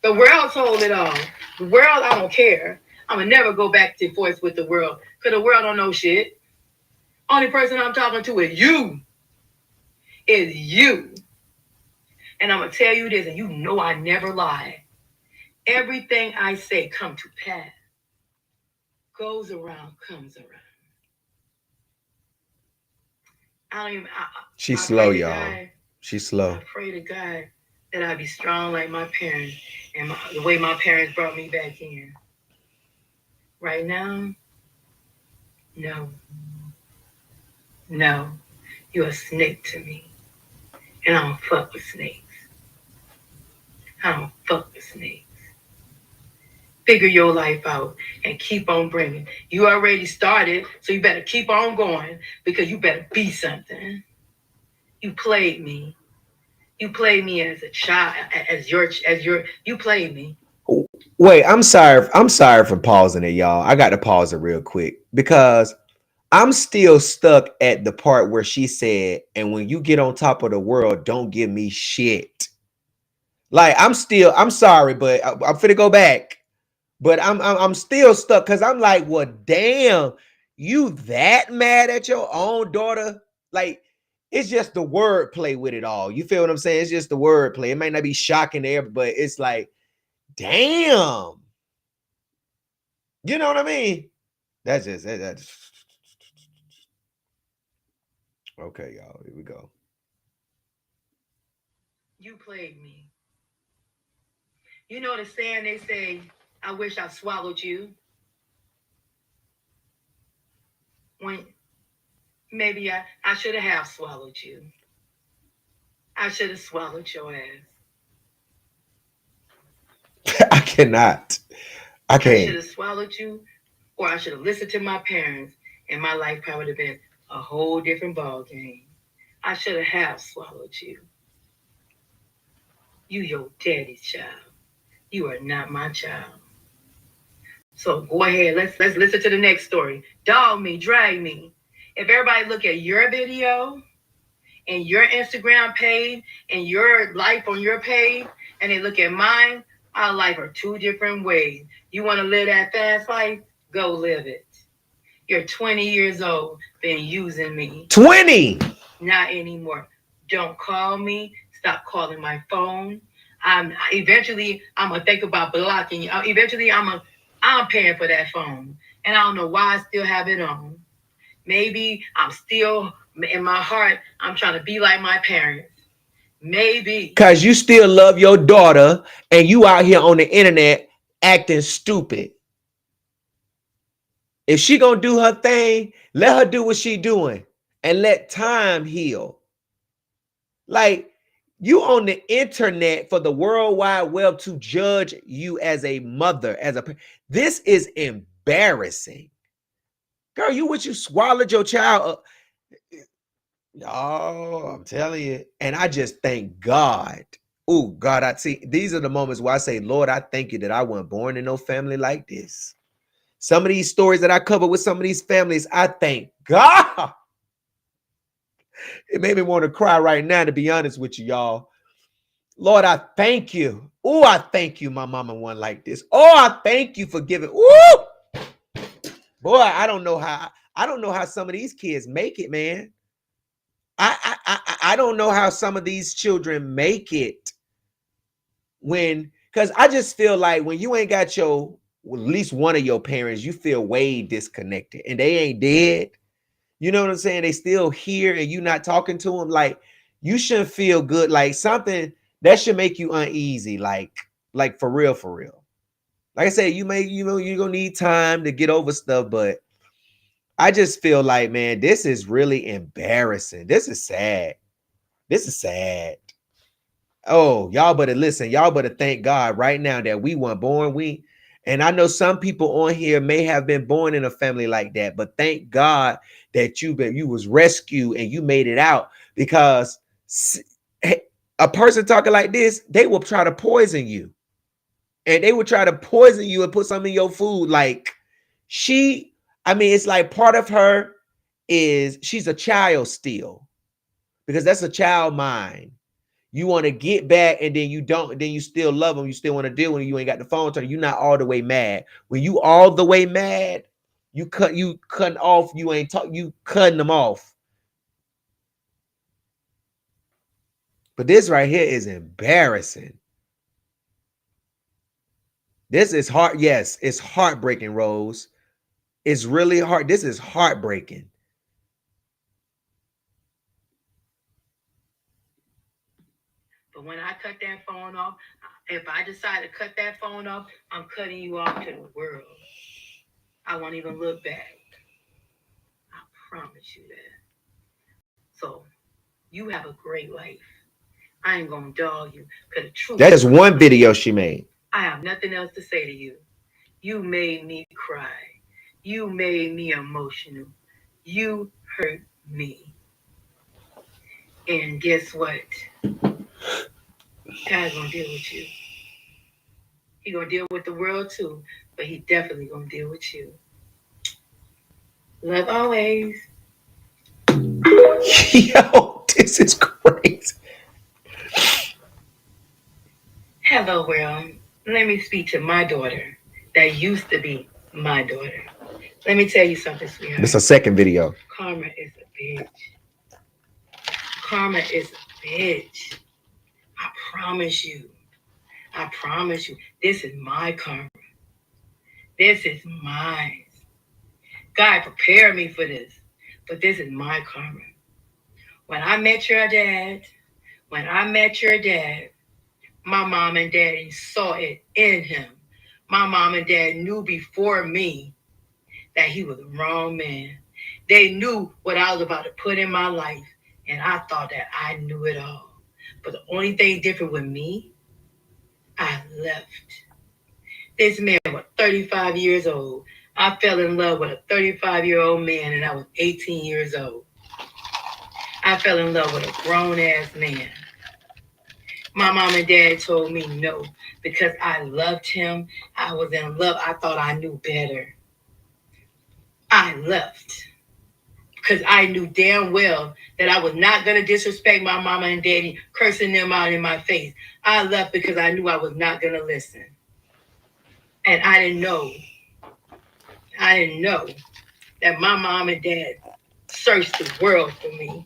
The world told it all. The world, I don't care. I'ma never go back to forth with the world. Cause the world don't know shit. Only person I'm talking to is you. Is you. And I'm gonna tell you this, and you know I never lie. Everything I say come to pass. Goes around, comes around. I don't even. She's I slow, pray to y'all. God. She's I slow. pray to God that I be strong like my parents and the way my parents brought me back in. Right now, no, no, you're a snake to me, and I don't fuck with snakes. I don't fuck with snakes. Figure your life out and keep on bringing. You already started, so you better keep on going because you better be something. You played me. You played me as a child, you played me. Wait, I'm sorry. I'm sorry for pausing it, y'all. I got to pause it real quick because I'm still stuck at the part where she said, and when you get on top of the world, don't give me shit. Like, I'm sorry, but I'm finna go back. But I'm still stuck because I'm like, well, damn, you that mad at your own daughter? Like, it's just the wordplay with it all. You feel what I'm saying? It's just the wordplay. It might not be shocking to everybody, but it's like, damn. You know what I mean? That's okay, y'all. Here we go. You played me. You know the saying they say, I wish I swallowed you. When maybe I should have swallowed you. I should have swallowed your ass. I cannot. I I should can't. have swallowed you, or I should have listened to my parents, and my life probably would have been a whole different ball game. I should have swallowed you. You your daddy's child. You are not my child. So go ahead. Let's listen to the next story. Dog me, drag me. If everybody look at your video and your Instagram page and your life on your page, and they look at mine, our life are two different ways. You want to live that fast life? Go live it. You're 20 years old, been using me. 20. Not anymore. Don't call me. Stop calling my phone. I'm gonna think about blocking you. I'm paying for that phone, and I don't know why I still have it on. Maybe I'm still in my heart. I'm trying to be like my parents. Maybe. Cause you still love your daughter and you out here on the internet acting stupid. If she gonna do her thing, let her do what she doing and let time heal. Like, you on the internet for the world wide web to judge you as a mother, this is embarrassing. Girl, you swallowed your child up. Oh, I'm telling you. And I just thank God. Oh, God, I see. These are the moments where I say, Lord, I thank you that I wasn't born in no family like this. Some of these stories that I cover with some of these families, I thank God. It made me want to cry right now, to be honest with you, y'all. Lord, I thank you. Oh, I thank you, my mama one like this. Oh, I thank you for giving. Ooh, boy, I don't know how some of these kids make it, man. I don't know how some of these children make it because I just feel like when you ain't got at least one of your parents, you feel way disconnected and they ain't dead. You know what I'm saying? They still here and you not talking to them. Like, you shouldn't feel good. Like, something that should make you uneasy. Like for real, for real. Like I said, you're gonna need time to get over stuff, but I just feel like, man, this is really embarrassing. This is sad. This is sad. Oh, y'all better listen. Y'all better thank God right now that we weren't born. And I know some people on here may have been born in a family like that, but thank God that you was rescued and you made it out, because a person talking like this, they will try to poison you. And they would try to poison you and put something in your food. Like, it's like part of her is she's a child still, because that's a child mind. You want to get back, and then you don't, then you still love them. You still want to deal when you ain't got the phone turn. You're not all the way mad. When you all the way mad, you cutting off. You ain't talk. You cutting them off. But this right here is embarrassing. This is hard. Yes, it's heartbreaking, Rose. It's really hard. This is heartbreaking. But when I cut that phone off, if I decide to cut that phone off, I'm cutting you off to the world. I won't even look back. I promise you that. So you have a great life. I ain't gonna dog you. Cause the truth. That is one video she made. I have nothing else to say to you. You made me cry. You made me emotional. You hurt me. And guess what? God's gonna deal with you. He gonna deal with the world too, but he definitely gonna deal with you. Love always. Yo, this is crazy. Hello, world. Let me speak to my daughter that used to be my daughter. Let me tell you something, sweetheart. This is a second video. Karma is a bitch. Karma is a bitch. I promise you. I promise you. This is my karma. This is mine. God prepared me for this. But this is my karma. When I met your dad, my mom and daddy saw it in him. My mom and dad knew before me that he was the wrong man. They knew what I was about to put in my life, and I thought that I knew it all. But the only thing different with me, I left. This man was 35 years old. I fell in love with a 35-year-old man, and I was 18 years old. I fell in love with a grown-ass man. My mom and dad told me no because I loved him. I was in love. I thought I knew better. I left because I knew damn well that I was not going to disrespect my mama and daddy, cursing them out in my face. I left because I knew I was not going to listen. And I didn't know that my mom and dad searched the world for me.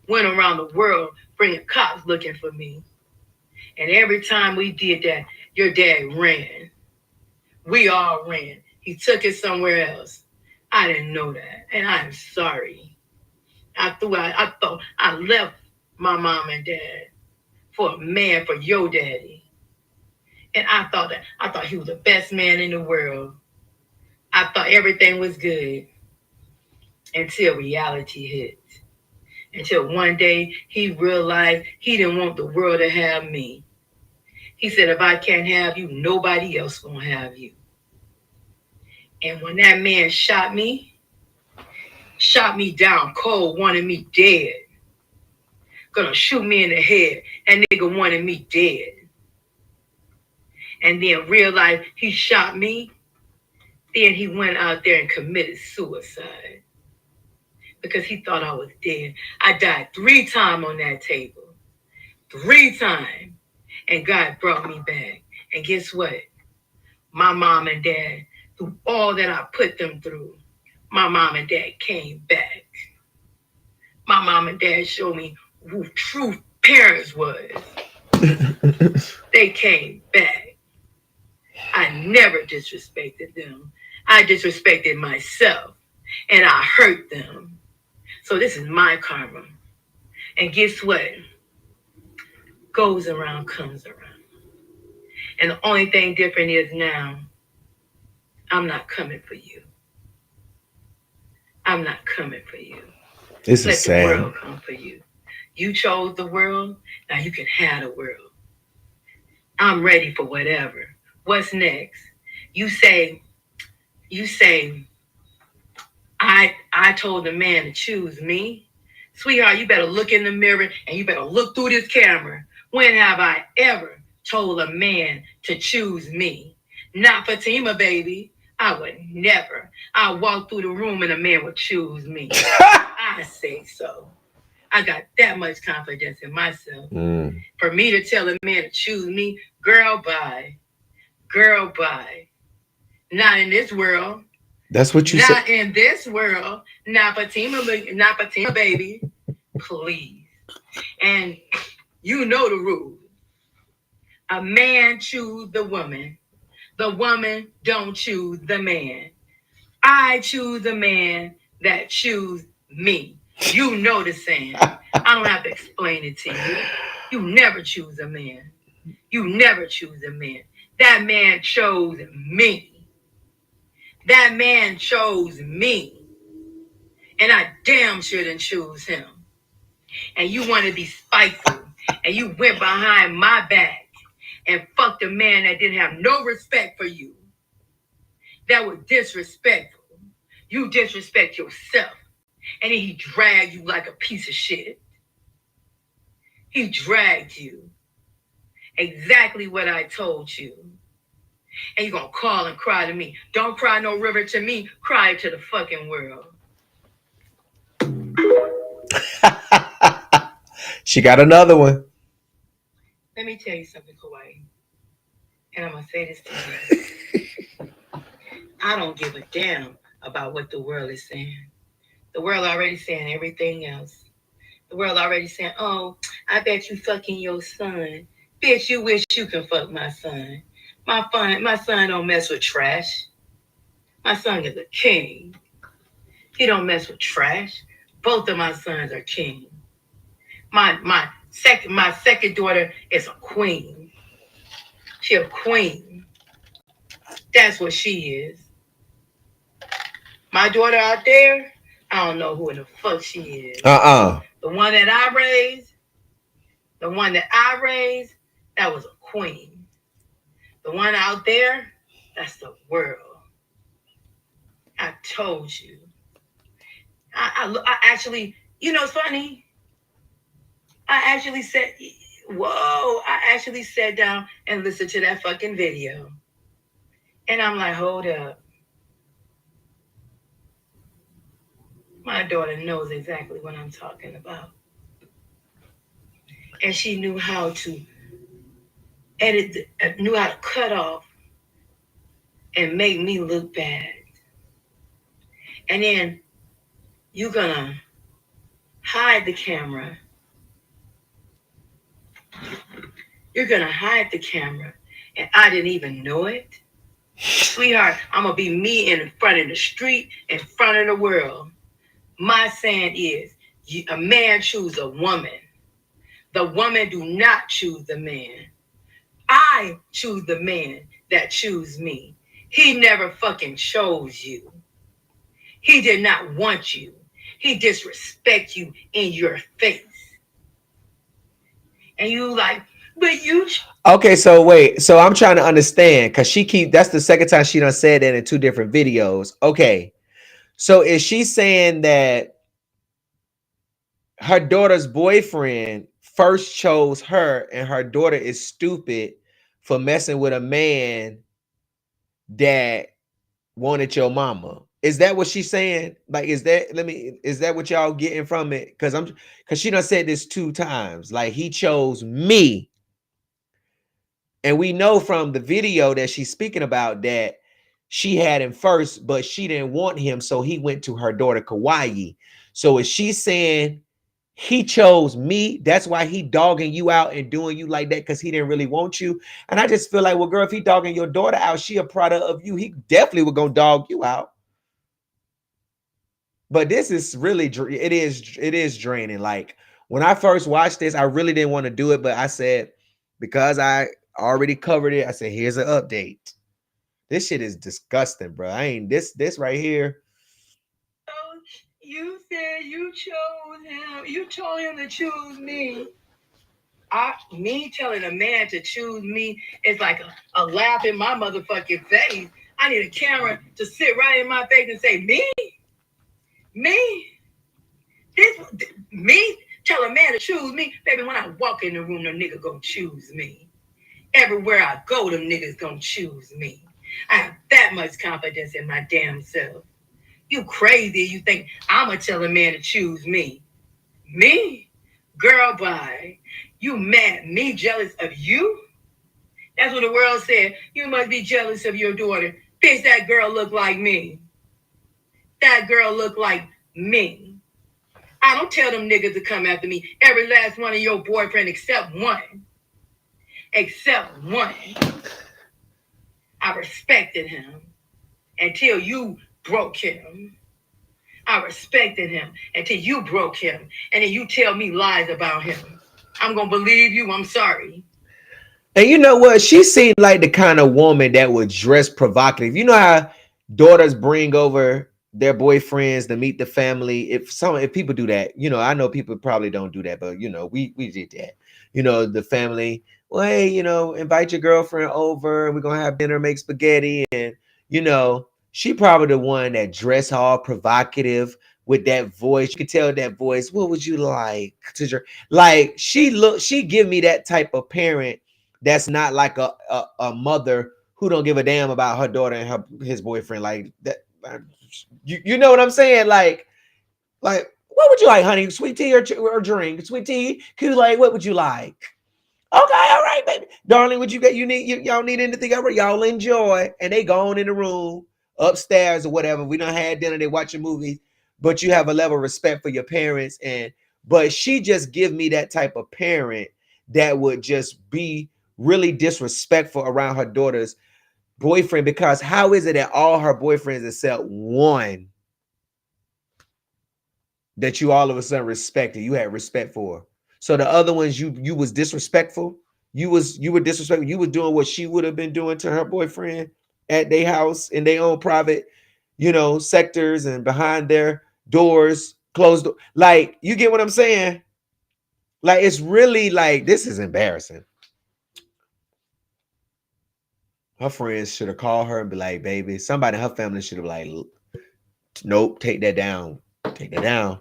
Went around the world bringing cops looking for me. And every time we did that, your dad ran. We all ran. He took it somewhere else. I didn't know that. And I'm sorry. I thought I left my mom and dad for a man, for your daddy. And I thought he was the best man in the world. I thought everything was good until reality hit. Until one day he realized he didn't want the world to have me. He said, if I can't have you, nobody else gonna have you. And when that man shot me down cold, wanted me dead. Gonna shoot me in the head. That nigga wanted me dead. And then realized he shot me. Then he went out there and committed suicide. Because he thought I was dead. I died 3 times on that table. 3 times. And God brought me back. And guess what? My mom and dad, through all that I put them through, my mom and dad came back. My mom and dad showed me who true parents was. They came back. I never disrespected them. I disrespected myself. And I hurt them. So this is my karma. And guess what? Goes around, comes around. And the only thing different is now, I'm not coming for you. I'm not coming for you. This Let is sad. the world come for you. You chose the world, now you can have the world. I'm ready for whatever. What's next? You say, I told the man to choose me. Sweetheart, you better look in the mirror and you better look through this camera. When have I ever told a man to choose me? Not Fatima, baby. I would never. I walk through the room and a man would choose me. I say so. I got that much confidence in myself. For me to tell a man to choose me, girl, bye. Girl, bye. Not in this world. That's what you said. Not in this world. Not Fatima, baby. Please. And you know the rules. A man choose the woman. The woman don't choose the man. I choose the man that choose me. You know the saying. I don't have to explain it to you. You never choose a man. You never choose a man. That man chose me. That man chose me. And I damn sure didn't choose him. And you want to be spiteful. And you went behind my back and fucked a man that didn't have no respect for you. That was disrespectful. You disrespect yourself. And then he dragged you like a piece of shit. He dragged you. Exactly what I told you. And you're going to call and cry to me. Don't cry no river to me. Cry to the fucking world. She got another one. Let me tell you something, Kawaii. And I'm going to say this to you. I don't give a damn about what the world is saying. The world already saying everything else. The world already saying, oh, I bet you fucking your son. Bitch, you wish you can fuck my son. My son don't mess with trash. My son is a king. He don't mess with trash. Both of my sons are king. My second daughter is a queen. She a queen. That's what she is. My daughter out there, I don't know who in the fuck she is. The one that I raised, that was a queen. The one out there, that's the world. I told you. I actually, you know, it's funny. I actually sat down and listened to that fucking video. And I'm like, hold up. My daughter knows exactly what I'm talking about. And she knew how to edit, knew how to cut off and make me look bad. And then you're gonna hide the camera. You're gonna hide the camera, and I didn't even know it. Sweetheart, I'm gonna be me in front of the street, in front of the world. My saying is, a man choose a woman. The woman do not choose the man. I choose the man that choose me. He never fucking chose you. He did not want you. He disrespect you in your face. And you like, but you... Okay, so wait. So I'm trying to understand because that's the second time she done said that in two different videos. Okay. So is she saying that her daughter's boyfriend first chose her and her daughter is stupid for messing with a man that wanted your mama? Is that what she's saying? Like, is that what y'all getting from it? Because she done said this two times. Like, he chose me. And we know from the video that she's speaking about that she had him first, but she didn't want him. So he went to her daughter, Kawaii. So is she saying he chose me? That's why he dogging you out and doing you like that because he didn't really want you. And I just feel like, well, girl, if he dogging your daughter out, she a product of you. He definitely was going to dog you out. But this is really, it is draining. Like, when I first watched this, I really didn't want to do it. But I said, because I already covered it, I said, here's an update. This shit is disgusting, bro. I ain't this right here. You said you chose him. You told him to choose me. Me telling a man to choose me is like a laugh in my motherfucking face. I need a camera to sit right in my face and say, me? Me? Tell a man to choose me? Baby, when I walk in the room, the nigga gonna choose me. Everywhere I go, them niggas gonna choose me. I have that much confidence in my damn self. You crazy, you think I'ma tell a man to choose me? Me? by. You mad? Me jealous of you? That's what the world said. You must be jealous of your daughter. Bitch, that girl look like me. That girl look like me. I don't tell them niggas to come after me. Every last one of your boyfriend except one. Except one. I respected him until you broke him. I respected him until you broke him. And then you tell me lies about him. I'm going to believe you. I'm sorry. And you know what? She seemed like the kind of woman that would dress provocative. You know how daughters bring over their boyfriends to meet the family. If people do that, I know people probably don't do that, but we did that. The family, well, hey, invite your girlfriend over. We're gonna have dinner, make spaghetti, and she probably the one that dress all provocative with that voice. You can tell that voice. What would you like to? Like she give me that type of parent that's not like a mother who don't give a damn about her daughter and his boyfriend like that. You know what I'm saying? Like what would you like, honey? Sweet tea or drink? Sweet tea? Cool. Like what would you like? Okay, all right, baby, darling. Would you get y'all need anything? All right, y'all enjoy. And they gone in the room upstairs or whatever. We done had dinner. They watching movies, but you have a level of respect for your parents. But she just give me that type of parent that would just be really disrespectful around her daughter's boyfriend, because how is it that all her boyfriends except one that you all of a sudden respected, you had respect for? So the other ones you was disrespectful. You were disrespectful. You were doing what she would have been doing to her boyfriend at their house in their own private, sectors and behind their doors, closed. Like, you get what I'm saying? Like, it's really like, this is embarrassing. Her friends should have called her and be like, baby, somebody in her family should have like, nope, take that down. Take that down.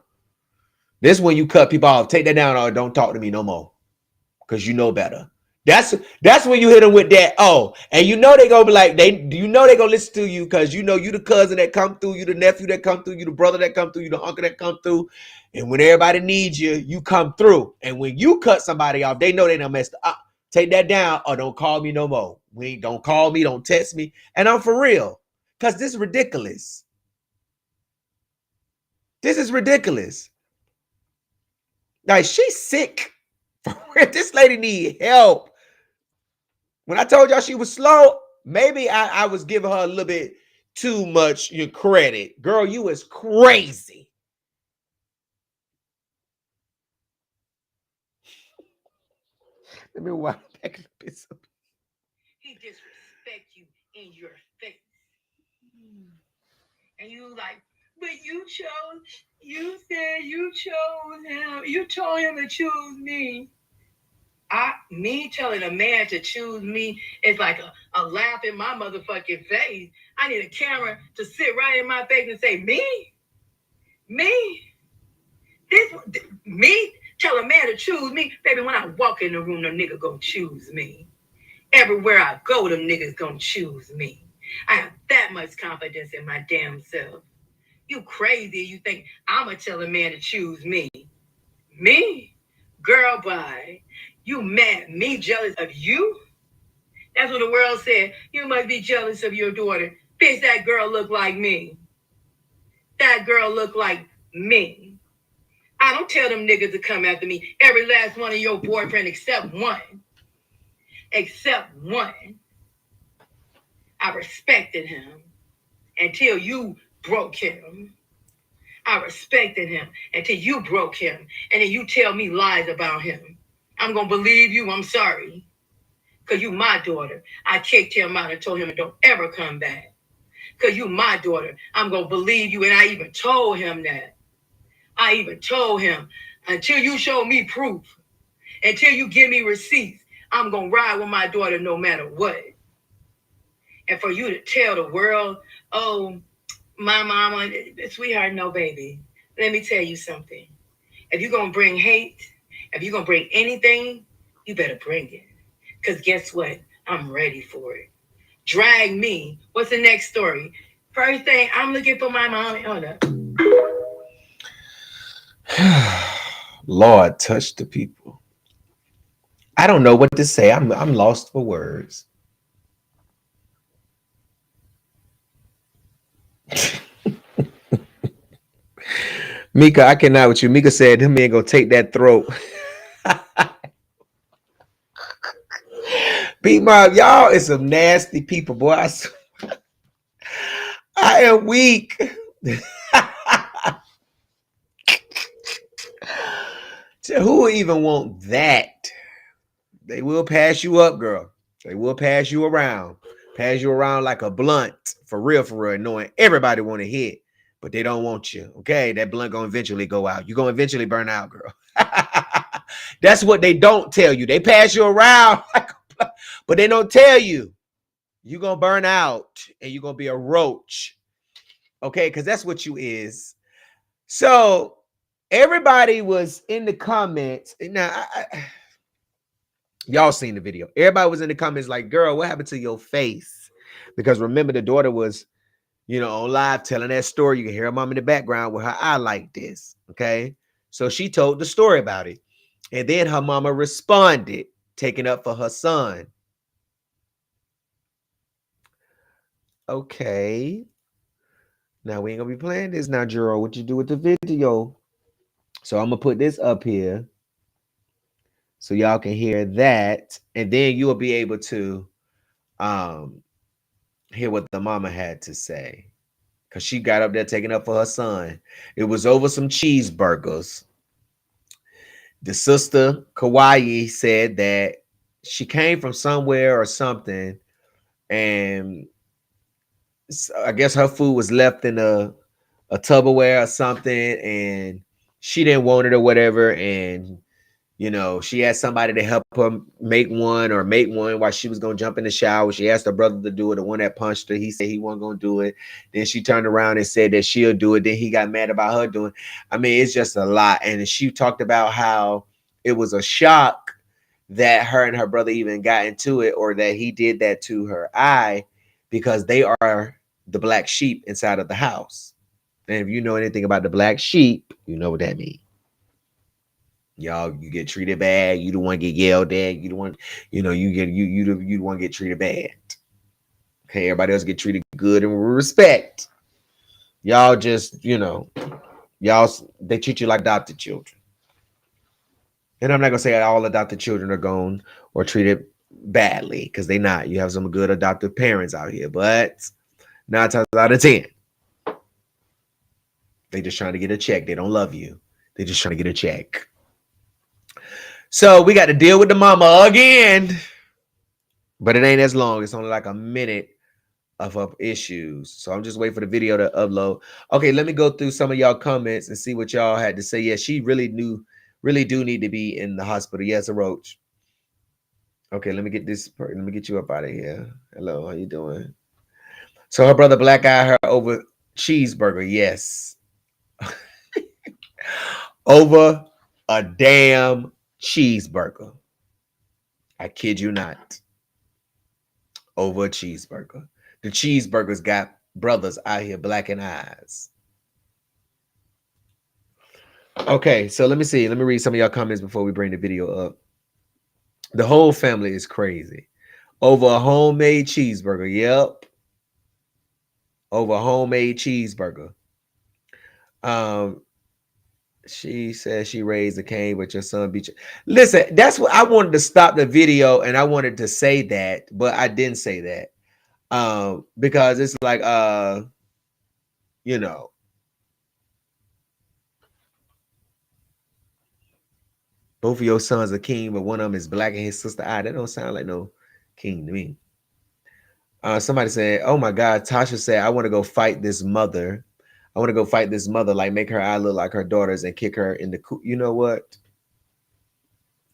This when you cut people off. Take that down or don't talk to me no more. Because you know better. That's when you hit them with that. Oh, and they gonna be like, they gonna listen to you because you the cousin that come through, you the nephew that come through, you the brother that come through, you the uncle that come through. And when everybody needs you, you come through. And when you cut somebody off, they know they done messed up. Take that down or don't call me no more. Don't call me, don't text me. And I'm for real. Because this is ridiculous. This is ridiculous. Like, she's sick. This lady need help. When I told y'all she was slow, maybe I was giving her a little bit too much credit. Girl, you is crazy. Let me wind back a bit. He disrespect you in your face. And you like, but you said you chose him. You told him to choose me. Me telling a man to choose me is like a laugh in my motherfucking face. I need a camera to sit right in my face and say, me? Me? Tell a man to choose me? Baby, when I walk in the room, the nigga gonna choose me. Everywhere I go, them niggas gonna choose me. I have that much confidence in my damn self. You crazy, you think I'ma tell a man to choose me? Me? Girl, bye. You mad? Me jealous of you? That's what the world said. You must be jealous of your daughter. Bitch, that girl look like me. That girl look like me. I don't tell them niggas to come after me. Every last one of your boyfriend except one. Except one. I respected him until you broke him. I respected him until you broke him. And then you tell me lies about him. I'm going to believe you. I'm sorry. Because you my daughter. I kicked him out and told him don't ever come back. Because you my daughter. I'm going to believe you. And I even told him that. I even told him, until you show me proof, until you give me receipts, I'm going to ride with my daughter no matter what. And for you to tell the world, oh, my mama, sweetheart, no, baby. Let me tell you something. If you're going to bring hate, if you're going to bring anything, you better bring it. Because guess what? I'm ready for it. Drag me. What's the next story? First thing, I'm looking for my mom. Hold up. Lord, touch the people. I don't know what to say. I'm lost for words. Mika, I cannot with you. Mika said him man gonna take that throat. Beat my y'all is some nasty people, boy. I am weak. Who would even want that? They will pass you up, girl. They will pass you around like a blunt, for real, knowing everybody want to hit, but they don't want you. Okay, that blunt gonna eventually go out. You gonna eventually burn out, girl. That's what they don't tell you. They pass you around, but they don't tell you you gonna burn out and you're gonna be a roach. Okay, because that's what you is. So everybody was in the comments. Now, y'all seen the video. Everybody was in the comments like, girl, what happened to your face? Because remember, the daughter was, on live telling that story. You can hear her mom in the background with her eye like this. Okay. So she told the story about it. And then her mama responded, taking up for her son. Okay. Now we ain't gonna be playing this now, Gerald. What you do with the video? So I'm gonna put this up here so y'all can hear that, and then you'll be able to hear what the mama had to say. Because she got up there taking up for her son. It was over some cheeseburgers. The sister, Kawaii, said that she came from somewhere or something, and I guess her food was left in a Tupperware or something, and she didn't want it or whatever, and she asked somebody to help her make one while she was gonna jump in the shower. She asked her brother to do it, the one that punched her. He said he wasn't gonna do it. Then she turned around and said that she'll do it. Then he got mad about her doing. I mean, it's just a lot. And she talked about how it was a shock that her and her brother even got into it, or that he did that to her eye, because they are the black sheep inside of the house. And if you know anything about the black sheep, you know what that means. Y'all, you get treated bad. You don't want to get yelled at. You don't want, you want to get treated bad. Okay, everybody else get treated good and with respect. Y'all just, they treat you like adopted children. And I'm not gonna say all adopted children are gone or treated badly, because they not. You have some good adoptive parents out here, but 9 times out of 10, they just trying to get a check. They don't love you. They just trying to get a check. So we got to deal with the mama again, but it ain't as long. It's only like a minute of issues. So I'm just waiting for the video to upload. Okay, let me go through some of y'all comments and see what y'all had to say. Yeah, she really do need to be in the hospital. Yes, a roach. Okay, let me get you up out of here. Hello, how you doing? So her brother black eyed her over cheeseburger. Yes. Over a damn cheeseburger. I kid you not. Over a cheeseburger. The cheeseburgers got brothers out here blacking eyes. Okay, so let me see. Let me read some of y'all comments before we bring the video up. The whole family is crazy. Over a homemade cheeseburger. Yep. Over a homemade cheeseburger. She says she raised a Cain, but your son beat you. Listen, that's what I wanted to stop the video, and I wanted to say that, but I didn't say that. Because it's like both of your sons are king, but one of them is black and his sister eye. That don't sound like no king to me. Somebody said, oh my God, Tasha said, I want to go fight this mother. I want to go fight this mother, like make her eye look like her daughter's and kick her in the you know what?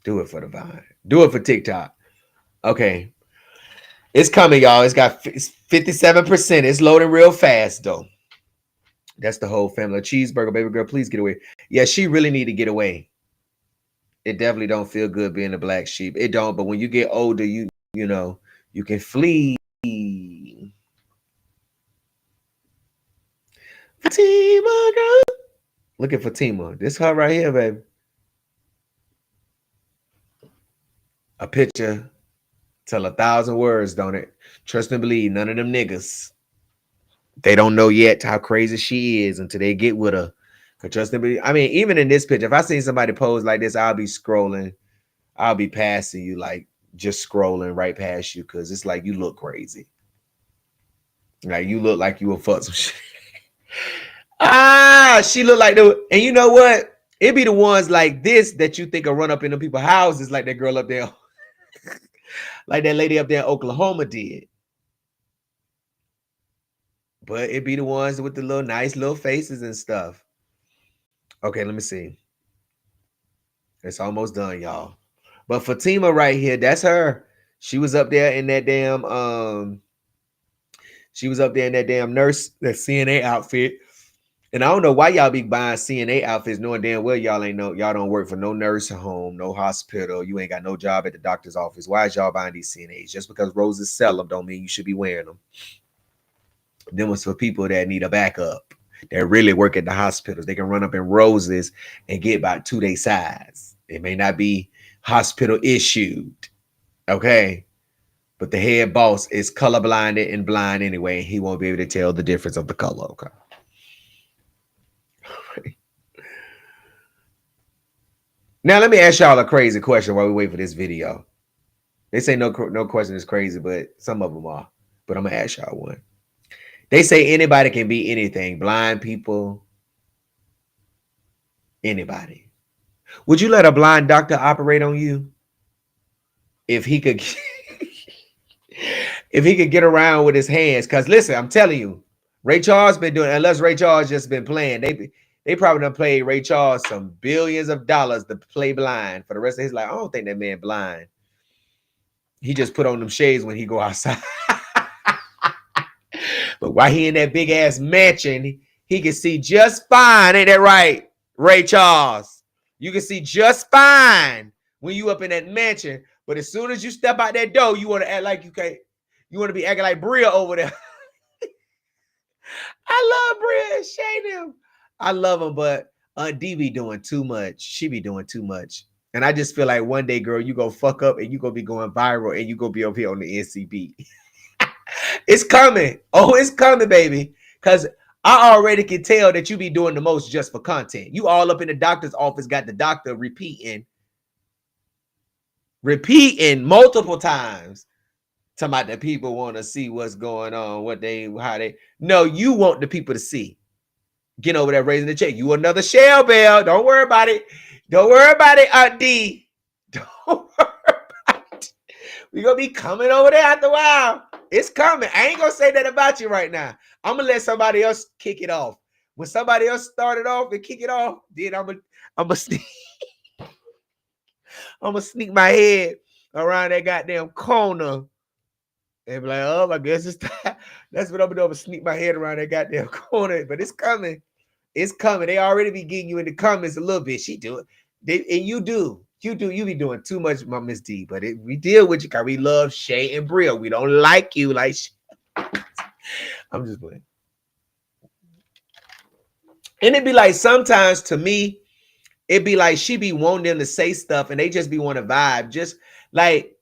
Do it for the Vine. Do it for TikTok. Okay. It's coming, y'all. It's 57%. It's loading real fast, though. That's the whole family. Cheeseburger, baby girl, please get away. Yeah, she really need to get away. It definitely don't feel good being a black sheep. It don't, but when you get older, you can flee. Fatima, girl. Look at Fatima. This her right here, baby. A picture tell 1,000 words, don't it? Trust and believe, none of them niggas, they don't know yet how crazy she is until they get with her. Cause trust and believe, I mean, even in this picture, if I seen somebody pose like this, I'll be scrolling. I'll be passing you, like just scrolling right past you, because it's like you look crazy. Like you look like you will fuck some shit. She look like the, and you know what? It be the ones like this that you think will run up into people's houses, like that girl up there, like that lady up there in Oklahoma did. But it be the ones with the little nice little faces and stuff. Okay, let me see. It's almost done, y'all. But Fatima right here, that's her. She was up there in that damn she was up there in that damn nurse, that CNA outfit. And I don't know why y'all be buying CNA outfits knowing damn well y'all ain't know, y'all don't work for no nursing home, no hospital, you ain't got no job at the doctor's office. Why is y'all buying these CNAs? Just because roses sell them don't mean you should be wearing them. Them was for people that need a backup, that really work at the hospitals. They can run up in roses and get about 2 day size. It may not be hospital issued, okay? But the head boss is colorblinded and blind anyway. He won't be able to tell the difference of the color, okay? Now, let me ask y'all a crazy question while we wait for this video. They say no question is crazy, but some of them are. But I'm going to ask y'all one. They say anybody can be anything. Blind people, anybody. Would you let a blind doctor operate on you? If he could if he could get around with his hands. Because listen, I'm telling you, Ray Charles been doing, unless Ray Charles just been playing, they probably done played Ray Charles some billions of dollars to play blind for the rest of his life. I don't think that man blind. He just put on them shades when he go outside. But while he in that big ass mansion, he can see just fine. Ain't that right, Ray Charles? You can see just fine when you up in that mansion. But as soon as you step out that door, you want to act like you can't. You want to be acting like Bria over there. I love Bria and Shane. I love him, but Aunt D be doing too much. She be doing too much. And I just feel like one day, girl, you go fuck up and you gonna be going viral and you gonna be over here on the NCB. It's coming. Oh, it's coming, baby. Because I already can tell that you be doing the most just for content. You all up in the doctor's office, got the doctor repeating multiple times. Talking about the people want to see what's going on, how they. No, you want the people to see. Get over there raising the check. You another shell bell. Don't worry about it. Don't worry about it, Aunt D. Don't worry about it. We gonna be coming over there after a while. It's coming. I ain't gonna say that about you right now. I'm gonna let somebody else kick it off. When somebody else started off and kick it off, then I'm gonna sneak my head around that goddamn corner and be like, oh, I guess it's time. That's what I'm gonna do. I'm gonna sneak my head around that goddamn corner. But it's coming. It's coming. They already be getting you in the comments a little bit. She do it. And you do. You be doing too much, my Miss D. But we deal with you because we love Shay and Bria. We don't like you like I'm just playing. And it'd be like sometimes to me, it'd be like she be wanting them to say stuff and they just be want to vibe. Just like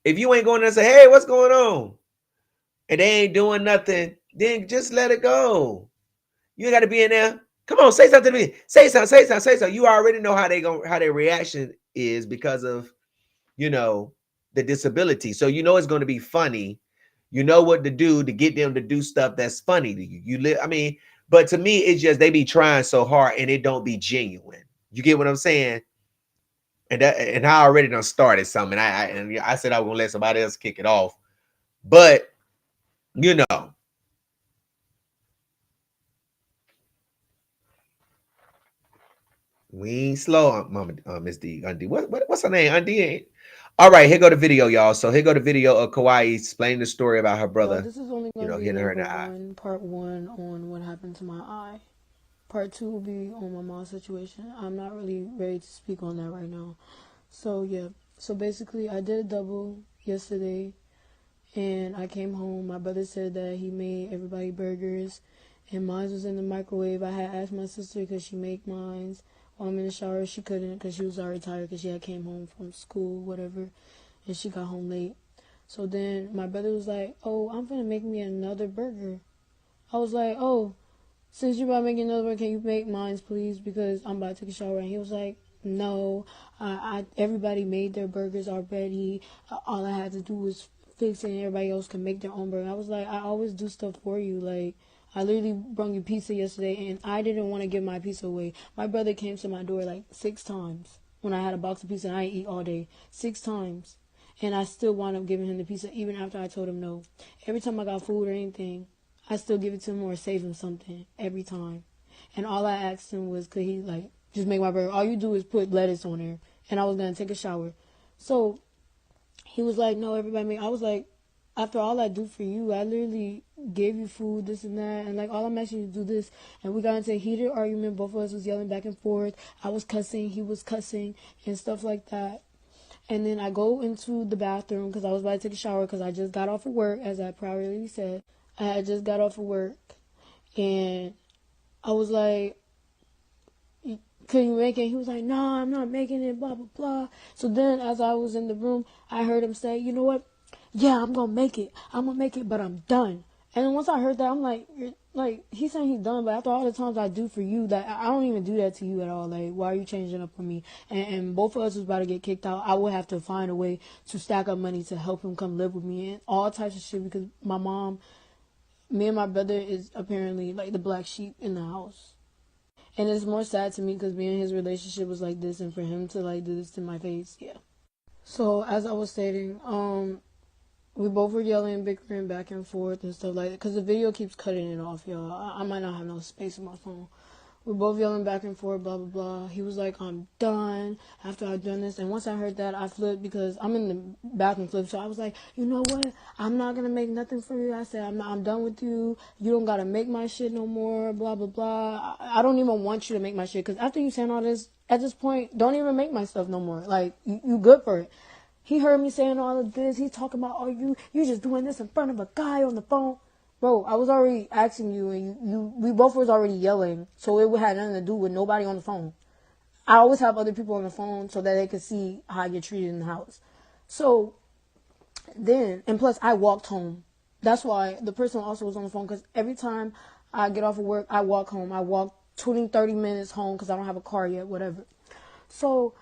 if you ain't going there and say, hey, what's going on? And they ain't doing nothing, then just let it go. You got to be in there. Come on, say something to me. Say something. You already know how their reaction is because of, the disability. So you know it's going to be funny. You know what to do to get them to do stuff that's funny to you. But to me, it's just they be trying so hard and it don't be genuine. You get what I'm saying? And I already done started something. I said I was gonna let somebody else kick it off, but we ain't slow, Mama, Miss D, Undie. What's her name? Undie. All right, here go the video, y'all. So here go the video of Kawaii explaining the story about her brother. This is only going to be hitting her in the part eye. Part one on what happened to my eye. Part two will be on my mom's situation. I'm not really ready to speak on that right now. So yeah. So basically, I did a double yesterday, and I came home. My brother said that he made everybody burgers, and mine was in the microwave. I had asked my sister because she make mine while I'm in the shower. She couldn't because she was already tired because she had came home from school, whatever, and she got home late. So then my brother was like, oh, I'm gonna make me another burger. I was like, oh, since you're about to make another one, can you make mine, please? Because I'm about to take a shower. And he was like, no, everybody made their burgers already. All I had to do was fix it and everybody else can make their own burger. I was like, I always do stuff for you. Like, I literally brought you pizza yesterday and I didn't want to give my pizza away. My brother came to my door like 6 times when I had a box of pizza and I didn't eat all day. 6 times. And I still wound up giving him the pizza even after I told him no. Every time I got food or anything, I still give it to him or save him something every time. And all I asked him was, could he like just make my burger? All you do is put lettuce on there. And I was gonna take a shower. So he was like, no, everybody make. I was like, after all I do for you, I literally gave you food, this and that, and like all I'm asking you to do this. And we got into a heated argument. Both of us was yelling back and forth. I was cussing, he was cussing, and stuff like that. And then I go into the bathroom because I was about to take a shower because I just got off of work, as I probably said. I had just got off of work, and I was like, can you make it? He was like, no, I'm not making it, blah, blah, blah. So then as I was in the room, I heard him say, you know what? Yeah, I'm going to make it. I'm going to make it, but I'm done. And then once I heard that, I'm like, he's saying he's done, but after all the times I do for you, that I don't even do that to you at all. Like, why are you changing up for me? And both of us was about to get kicked out. I would have to find a way to stack up money to help him come live with me and all types of shit because my mom, me and my brother is apparently like the black sheep in the house. And it's more sad to me because me and his relationship was like this, and for him to like do this to my face, yeah. So as I was stating, we both were yelling, bickering back and forth and stuff like that. Because the video keeps cutting it off, y'all. I might not have no space in my phone. We're both yelling back and forth, blah, blah, blah. He was like, I'm done after I've done this. And once I heard that, I flipped because I'm in the bathroom flip. So I was like, you know what? I'm not going to make nothing for you. I said, I'm done with you. You don't got to make my shit no more, blah, blah, blah. I don't even want you to make my shit. Because after you saying all this, at this point, don't even make my stuff no more. Like, you good for it. He heard me saying all of this. He's talking about, oh, you just doing this in front of a guy on the phone. Bro, I was already asking you, and we both was already yelling, so it had nothing to do with nobody on the phone. I always have other people on the phone so that they can see how I get treated in the house. So then, and plus I walked home. That's why the person also was on the phone, because every time I get off of work, I walk home. I walk 20, 30 minutes home because I don't have a car yet, whatever. So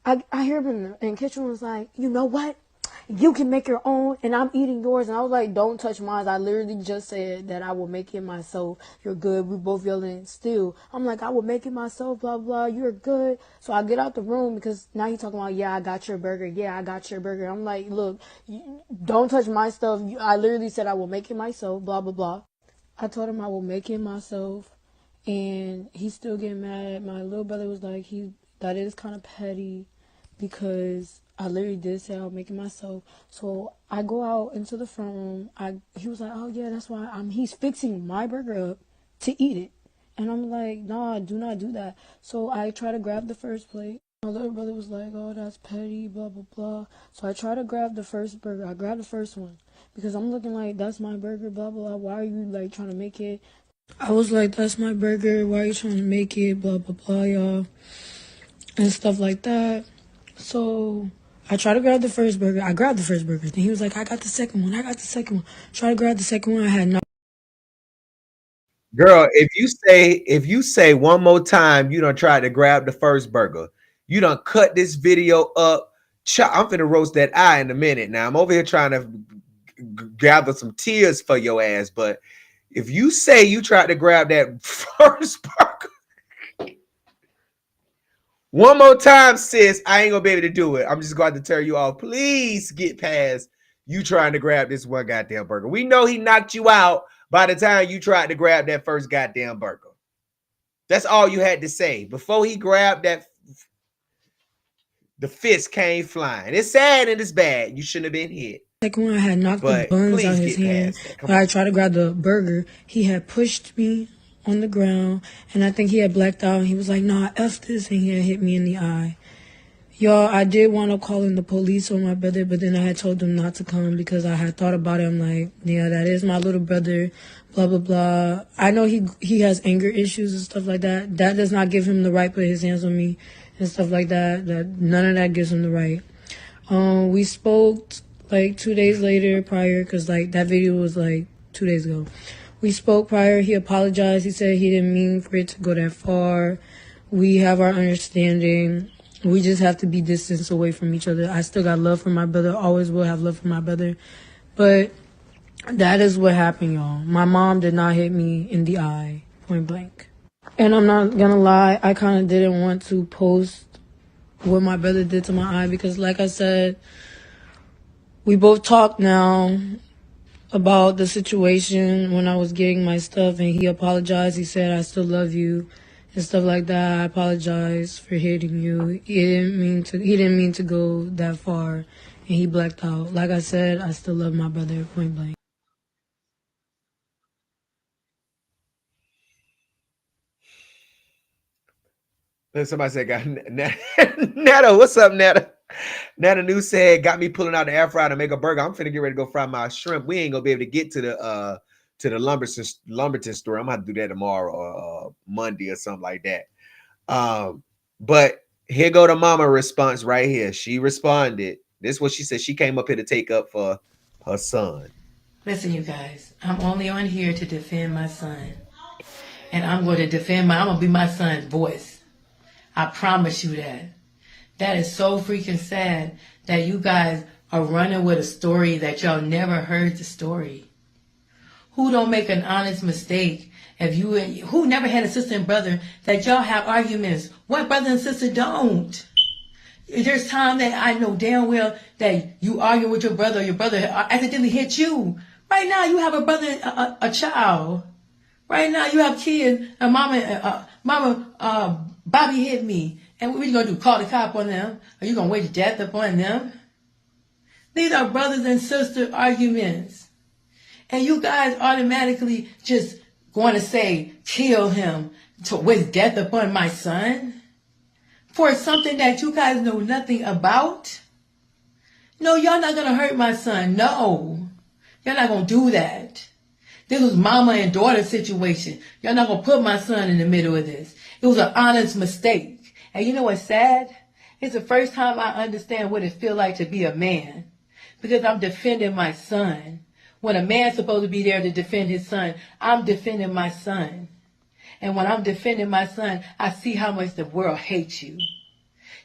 I hear him in the kitchen was like, you know what? You can make your own, and I'm eating yours. And I was like, don't touch mine. I literally just said that I will make it myself. You're good. We both yelling still. I'm like, I will make it myself, blah, blah. You're good. So I get out the room because now he's talking about, yeah, I got your burger. Yeah, I got your burger. I'm like, look, don't touch my stuff. I literally said I will make it myself, blah, blah, blah. I told him I will make it myself, and he's still getting mad. My little brother was like, that is kind of petty because I literally did say I'll make it myself. So I go out into the front room. He was like, oh yeah, that's why he's fixing my burger up to eat it. And I'm like, nah, do not do that. So I try to grab the first plate. My little brother was like, oh, that's petty, blah, blah, blah. So I try to grab the first burger. I grabbed the first one because I'm looking like, that's my burger, blah, blah, blah. Why are you like trying to make it? I was like, that's my burger. Why are you trying to make it? Blah, blah, blah, y'all. And stuff like that. So I tried to grab the first burger. I grabbed the first burger. Then he was like, I got the second one. Try to grab the second one. I had no. Girl, if you say one more time you done tried to grab the first burger, you done cut this video up. I'm finna roast that eye in a minute. Now I'm over here trying to gather some tears for your ass, but if you say you tried to grab that first burger one more time, sis, I ain't gonna be able to do it. I'm just going to tell you all, please get past you trying to grab this one goddamn burger. We know he knocked you out by the time you tried to grab that first goddamn burger. That's all you had to say. Before he grabbed that, the fist came flying. It's sad and it's bad. You shouldn't have been hit. Second one, I had knocked the buns out his hand. When I tried to grab the burger, he had pushed me on the ground, and I think he had blacked out, and he was like, nah, F this, and he had hit me in the eye. Y'all, I did want to call in the police on my brother, but then I had told them not to come because I had thought about it. I'm like, yeah, that is my little brother, blah, blah, blah. I know he has anger issues and stuff like that. That does not give him the right to put his hands on me and stuff like that. None of that gives him the right. We spoke like 2 days later prior, because like that video was like 2 days ago. We spoke prior. He apologized. He said he didn't mean for it to go that far. We have our understanding. We just have to be distance away from each other. I still got love for my brother. Always will have love for my brother. But that is what happened, y'all. My mom did not hit me in the eye, point blank. And I'm not gonna lie, I kind of didn't want to post what my brother did to my eye because, like I said, we both talked now about the situation when I was getting my stuff, and he apologized. He said, I still love you and stuff like that. I apologize for hitting you. He didn't mean to go that far, and he blacked out. Like I said, I still love my brother, point blank. Then somebody said, "Got Netta, what's up, Netta?" Netta New said, "Got me pulling out the air fryer to make a burger. I'm finna get ready to go fry my shrimp. We ain't gonna be able to get to the Lumberton store. I'm gonna have to do that tomorrow or Monday or something like that." But here go the mama response right here. She responded. This is what she said. She came up here to take up for her son. Listen, you guys, I'm only on here to defend my son. And I'm going to I'm going to be my son's voice. I promise you that. That is so freaking sad that you guys are running with a story that y'all never heard the story. Who don't make an honest mistake? Who never had a sister and brother that y'all have arguments? What brother and sister don't? There's time that I know damn well that you argue with your brother accidentally hit you. Right now you have a brother, a child. Right now you have kids, and mama, Bobby hit me. And what are you going to do, call the cop on them? Are you going to wage death upon them? These are brothers and sister arguments. And you guys automatically just going to say, kill him to wish death upon my son? For something that you guys know nothing about? No, y'all not going to hurt my son. No. Y'all not going to do that. This was mama and daughter situation. Y'all not going to put my son in the middle of this. It was an honest mistake. And you know what's sad? It's the first time I understand what it feels like to be a man. Because I'm defending my son. When a man's supposed to be there to defend his son, I'm defending my son. And when I'm defending my son, I see how much the world hates you.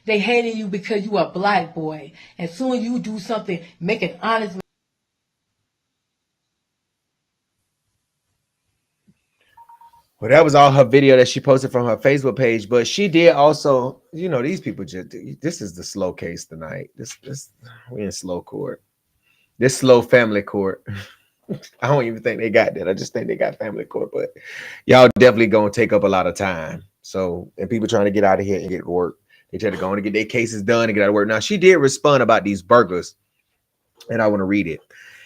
They hating you because you a black boy. And soon you do something, make an honest. Well, that was all her video that she posted from her Facebook page. But she did also, these people this is the slow case tonight. This we in slow court. This slow family court. I don't even think they got that. I just think they got family court. But y'all definitely gonna take up a lot of time. So, and people trying to get out of here and get to work. They try to go and get their cases done and get out of work. Now, she did respond about these burgers, and I want to read it.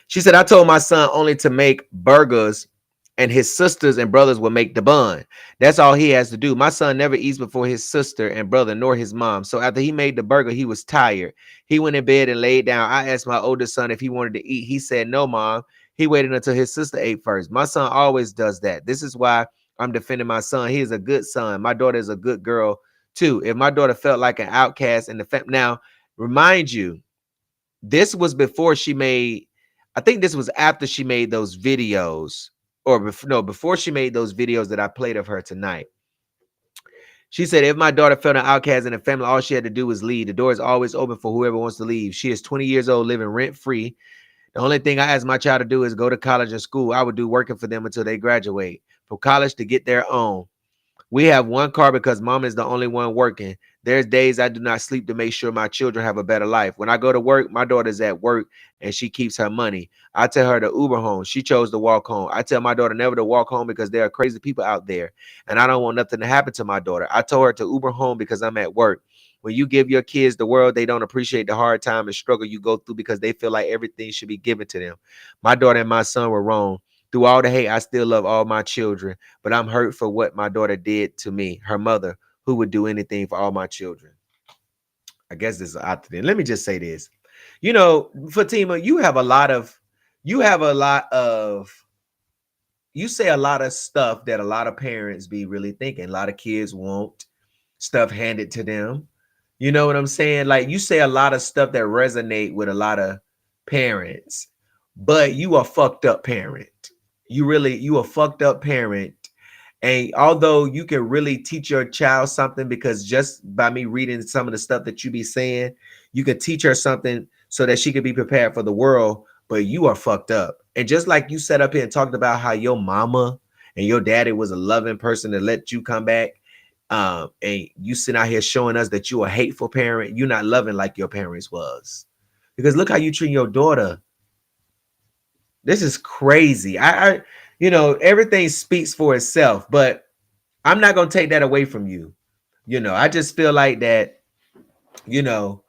She said, I told my son only to make burgers, and his sisters and brothers will make the bun. That's all he has to do. My son never eats before his sister and brother, nor his mom. So after he made the burger, he was tired. He went in bed and laid down. I asked my oldest son if he wanted to eat. He said, no, mom. He waited until his sister ate first. My son always does that. This is why I'm defending my son. He is a good son. My daughter is a good girl, too. If my daughter felt like an outcast in the family. Now, remind you, this was before she made, I think this was after she made those videos. Before she made those videos that I played of her tonight. She said, if my daughter felt an outcast in the family, all she had to do was leave. The door is always open for whoever wants to leave. She is 20 years old, living rent-free. The only thing I asked my child to do is go to college or school. I would do working for them until they graduate. For college to get their own. We have one car because mom is the only one working. There's days I do not sleep to make sure my children have a better life. When I go to work, my daughter's at work and she keeps her money. I tell her to Uber home. She chose to walk home. I tell my daughter never to walk home because there are crazy people out there and I don't want nothing to happen to my daughter. I told her to Uber home because I'm at work. When you give your kids the world, they don't appreciate the hard time and struggle you go through because they feel like everything should be given to them. My daughter and my son were wrong. Through all the hate, I still love all my children, but I'm hurt for what my daughter did to me, her mother, who would do anything for all my children. I guess this is out there. Let me just say this. You know, Fatima, you have a lot of, you say a lot of stuff that a lot of parents be really thinking. A lot of kids want stuff handed to them. You know what I'm saying? Like you say a lot of stuff that resonate with a lot of parents, but you a fucked up parent. You a fucked up parent. And although you can really teach your child something, because just by me reading some of the stuff that you be saying, you can teach her something so that she could be prepared for the world, but you are fucked up. And just like you sat up here and talked about how your mama and your daddy was a loving person to let you come back, and you sit out here showing us that you a hateful parent, you're not loving like your parents was. Because look how you treat your daughter. This is crazy. You know, everything speaks for itself, but I'm not gonna take that away from you. You know, I just feel like that, you know,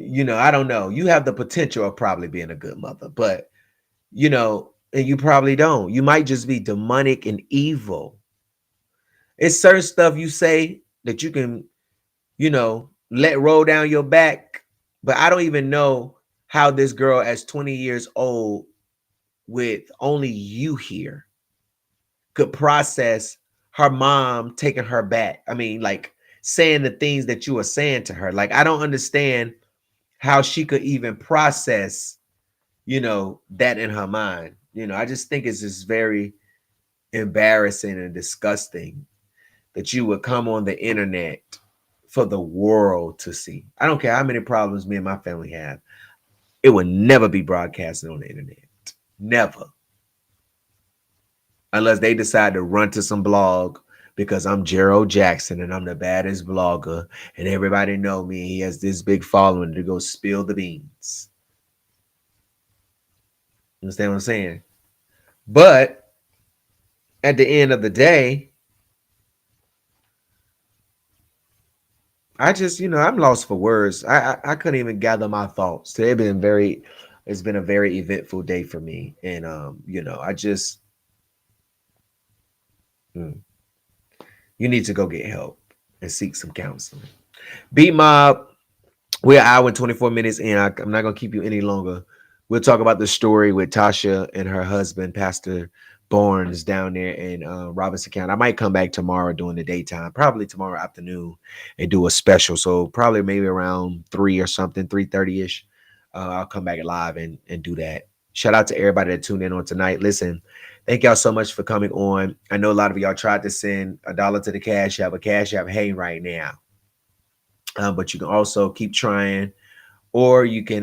I don't know. You have the potential of probably being a good mother, but and you probably don't. You might just be demonic and evil. It's certain stuff you say that you can, let roll down your back. But I don't even know how this girl, as 20 years old, with only you here, could process her mom taking her back. I mean, like saying the things that you were saying to her. Like, I don't understand how she could even process, that in her mind. I just think it's just very embarrassing and disgusting that you would come on the internet for the world to see. I don't care how many problems me and my family have. It would never be broadcasted on the internet. Never. Unless they decide to run to some blog because I'm Gerald Jackson and I'm the baddest blogger and everybody know me. He has this big following to go spill the beans. You understand what I'm saying? But at the end of the day, I just, I'm lost for words. I couldn't even gather my thoughts. It's been a very eventful day for me. And I just you need to go get help and seek some counseling. Beat Mob, we're an hour and 24 minutes in. I'm not gonna keep you any longer. We'll talk about the story with Tasha and her husband, Pastor Barnes, down there in Robinson County. I might come back tomorrow during the daytime, probably tomorrow afternoon, and do a special. So probably maybe around 3 or something, 3:30 ish. I'll come back live and do that. Shout out to everybody that tuned in on tonight. Listen, thank y'all so much for coming on. I know a lot of y'all tried to send $1 to the Cash App, a Cash App hang right now. But you can also keep trying, or you can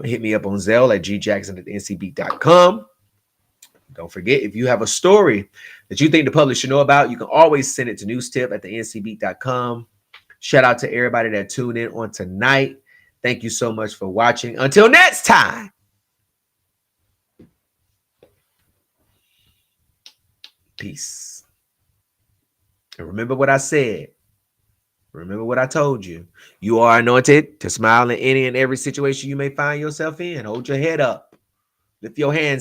hit me up on Zelle at gjackson@ncbeat.com. Don't forget, if you have a story that you think the public should know about, you can always send it to newstip@ncbeat.com. Shout out to everybody that tuned in on tonight. Thank you so much for watching. Until next time. Peace. And remember what I said. Remember what I told you. You are anointed to smile in any and every situation you may find yourself in. Hold your head up. Lift your hands up.